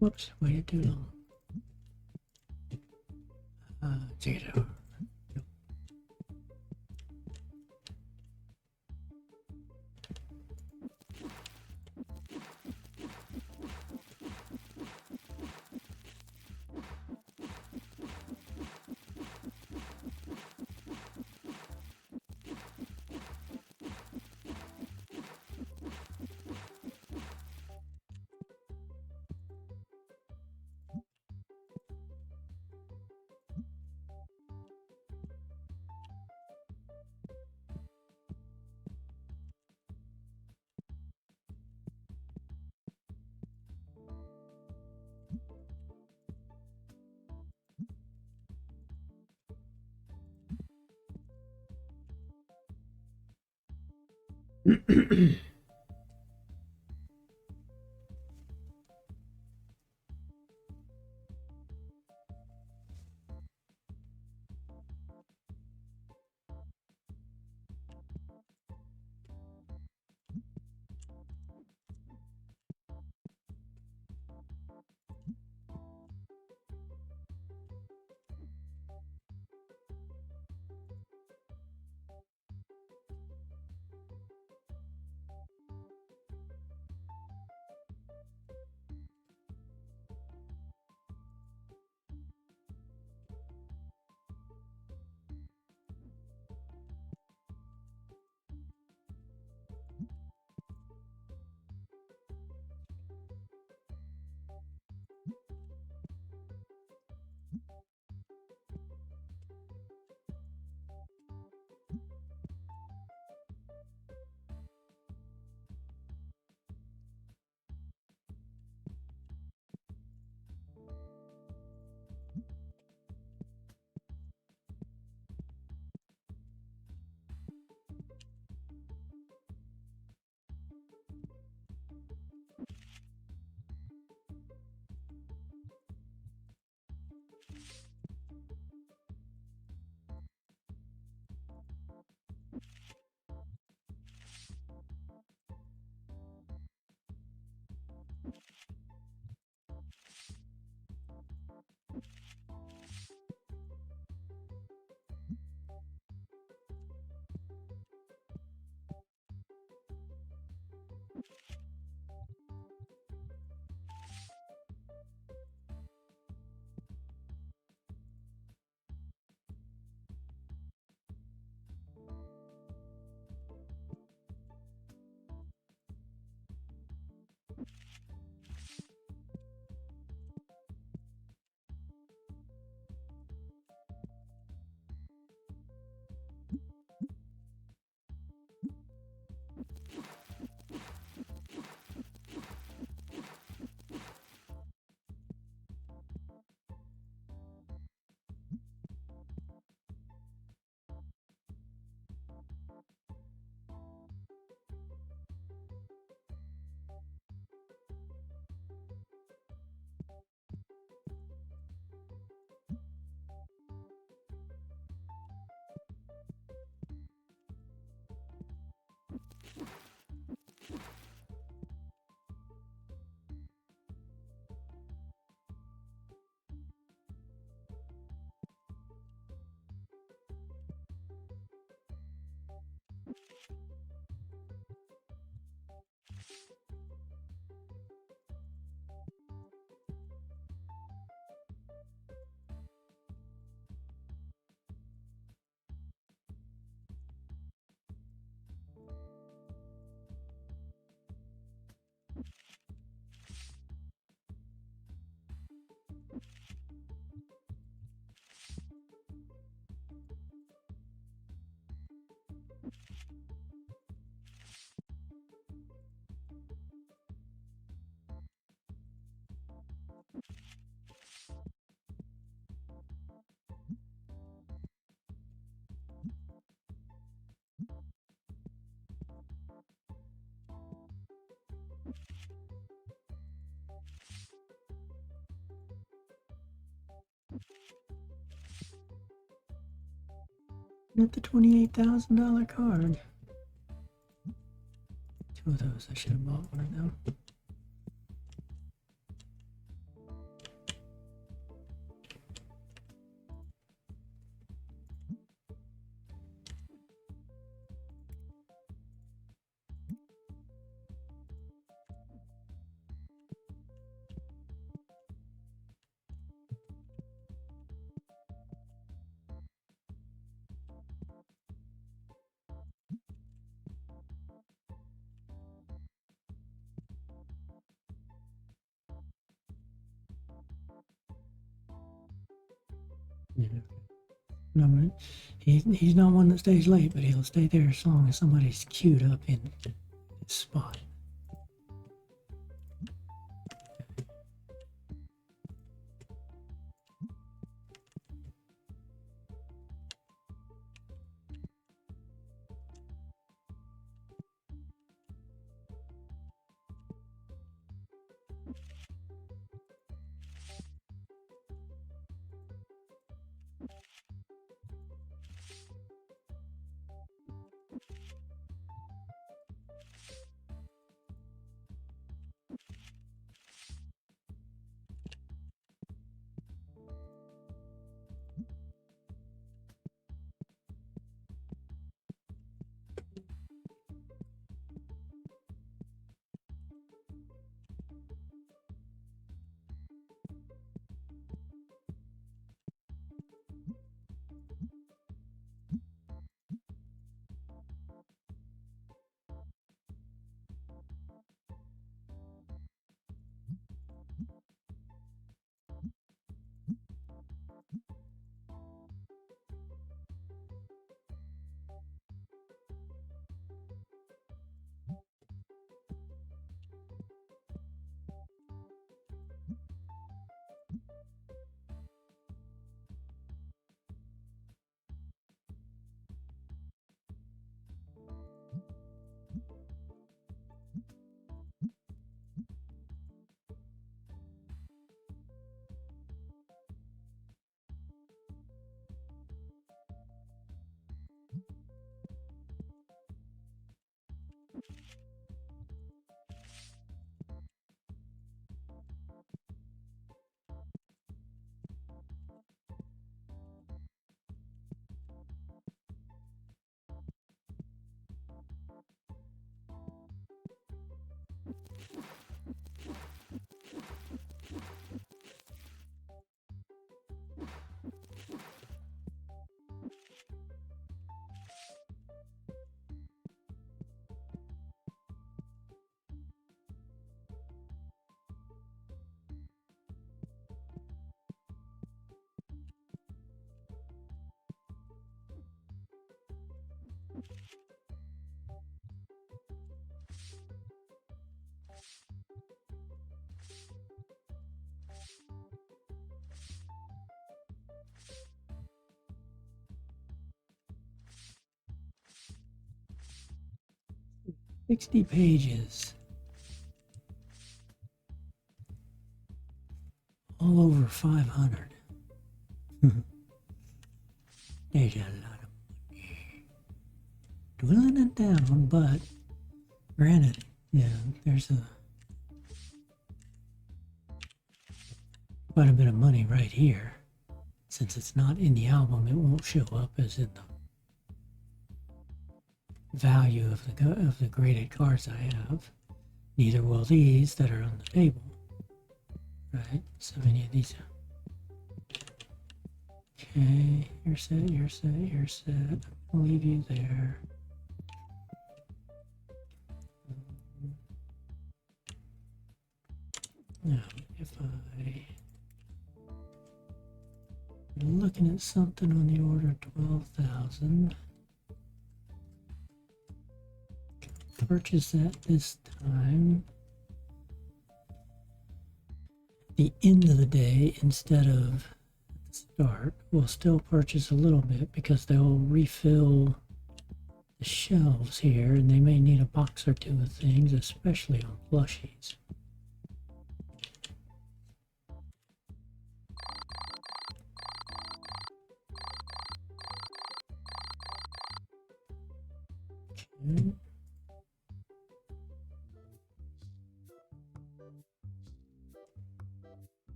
Whoops, waited too long. Check it out. Not the $28,000 card. Two of those. I should have bought one of them. Yeah. No, he's not one that stays late, but he'll stay there as long as somebody's queued up in his spot. "60 pages. All over 500. There's a lot of money. Dwindling it down, but granted, yeah, there's quite a bit of money right here. Since it's not in the album, it won't show up as in the value of the graded cards I have. Neither will these that are on the table. Right? So many of these. Okay, you're set, you're set, you're set. I'll leave you there. Now, if I'm looking at something on the order of 12,000. Purchase that this time. The end of the day instead of the start. We'll still purchase a little bit because they'll refill the shelves here and they may need a box or two of things, especially on plushies.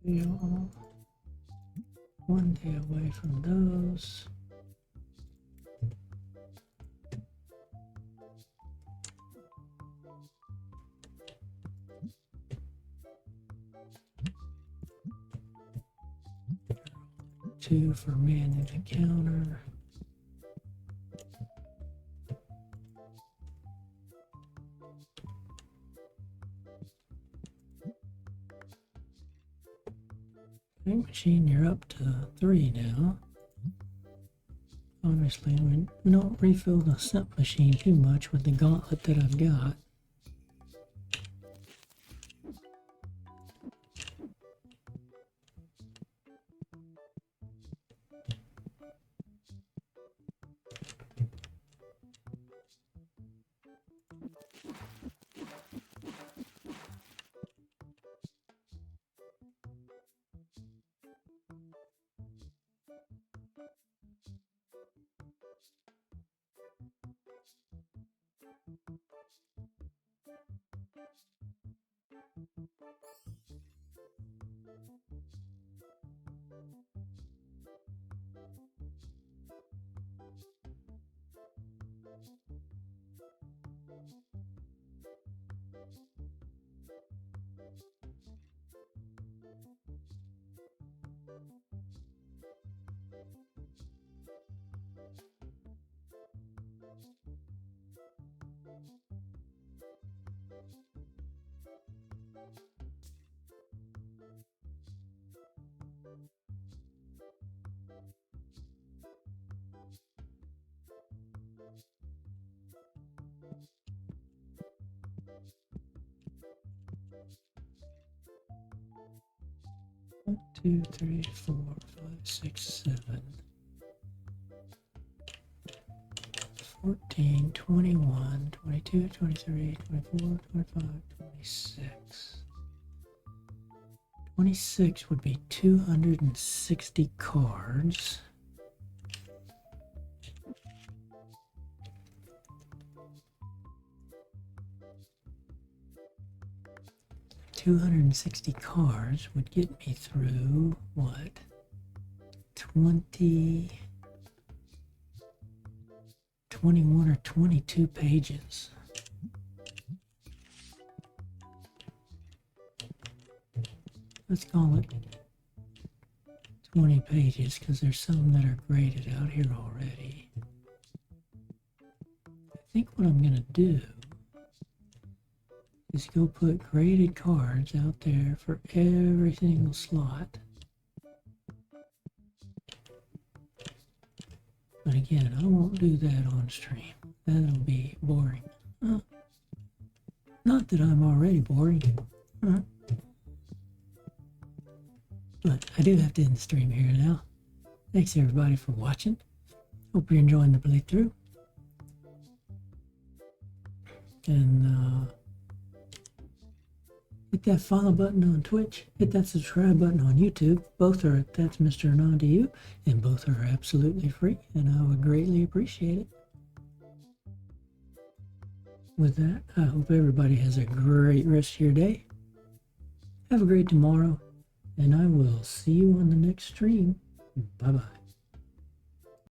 We are one day away from those. Two for manning the counter. Okay, machine, you're up to 3 now. Obviously, we don't refill the simp machine too much with the gauntlet that I've got. One, 2, 3, 4, 5, 6, 7. 14, 21, 22, 23, 24, 25, 26. 26 would be 260 cards. $260 cards would get me through what? 21 or 22 pages. Let's call it 20 pages because there's some that are graded out here already. I think what I'm going to do is go put graded cards out there for every single slot. But again, I won't do that on stream. That'll be boring. Not that I'm already boring. But I do have to end the stream here now. Thanks everybody for watching. Hope you're enjoying the playthrough. And hit that follow button on Twitch. Hit that subscribe button on YouTube. Both are at That's Mr. Anon to You. And both are absolutely free. And I would greatly appreciate it. With that, I hope everybody has a great rest of your day. Have a great tomorrow. And I will see you on the next stream. Bye-bye.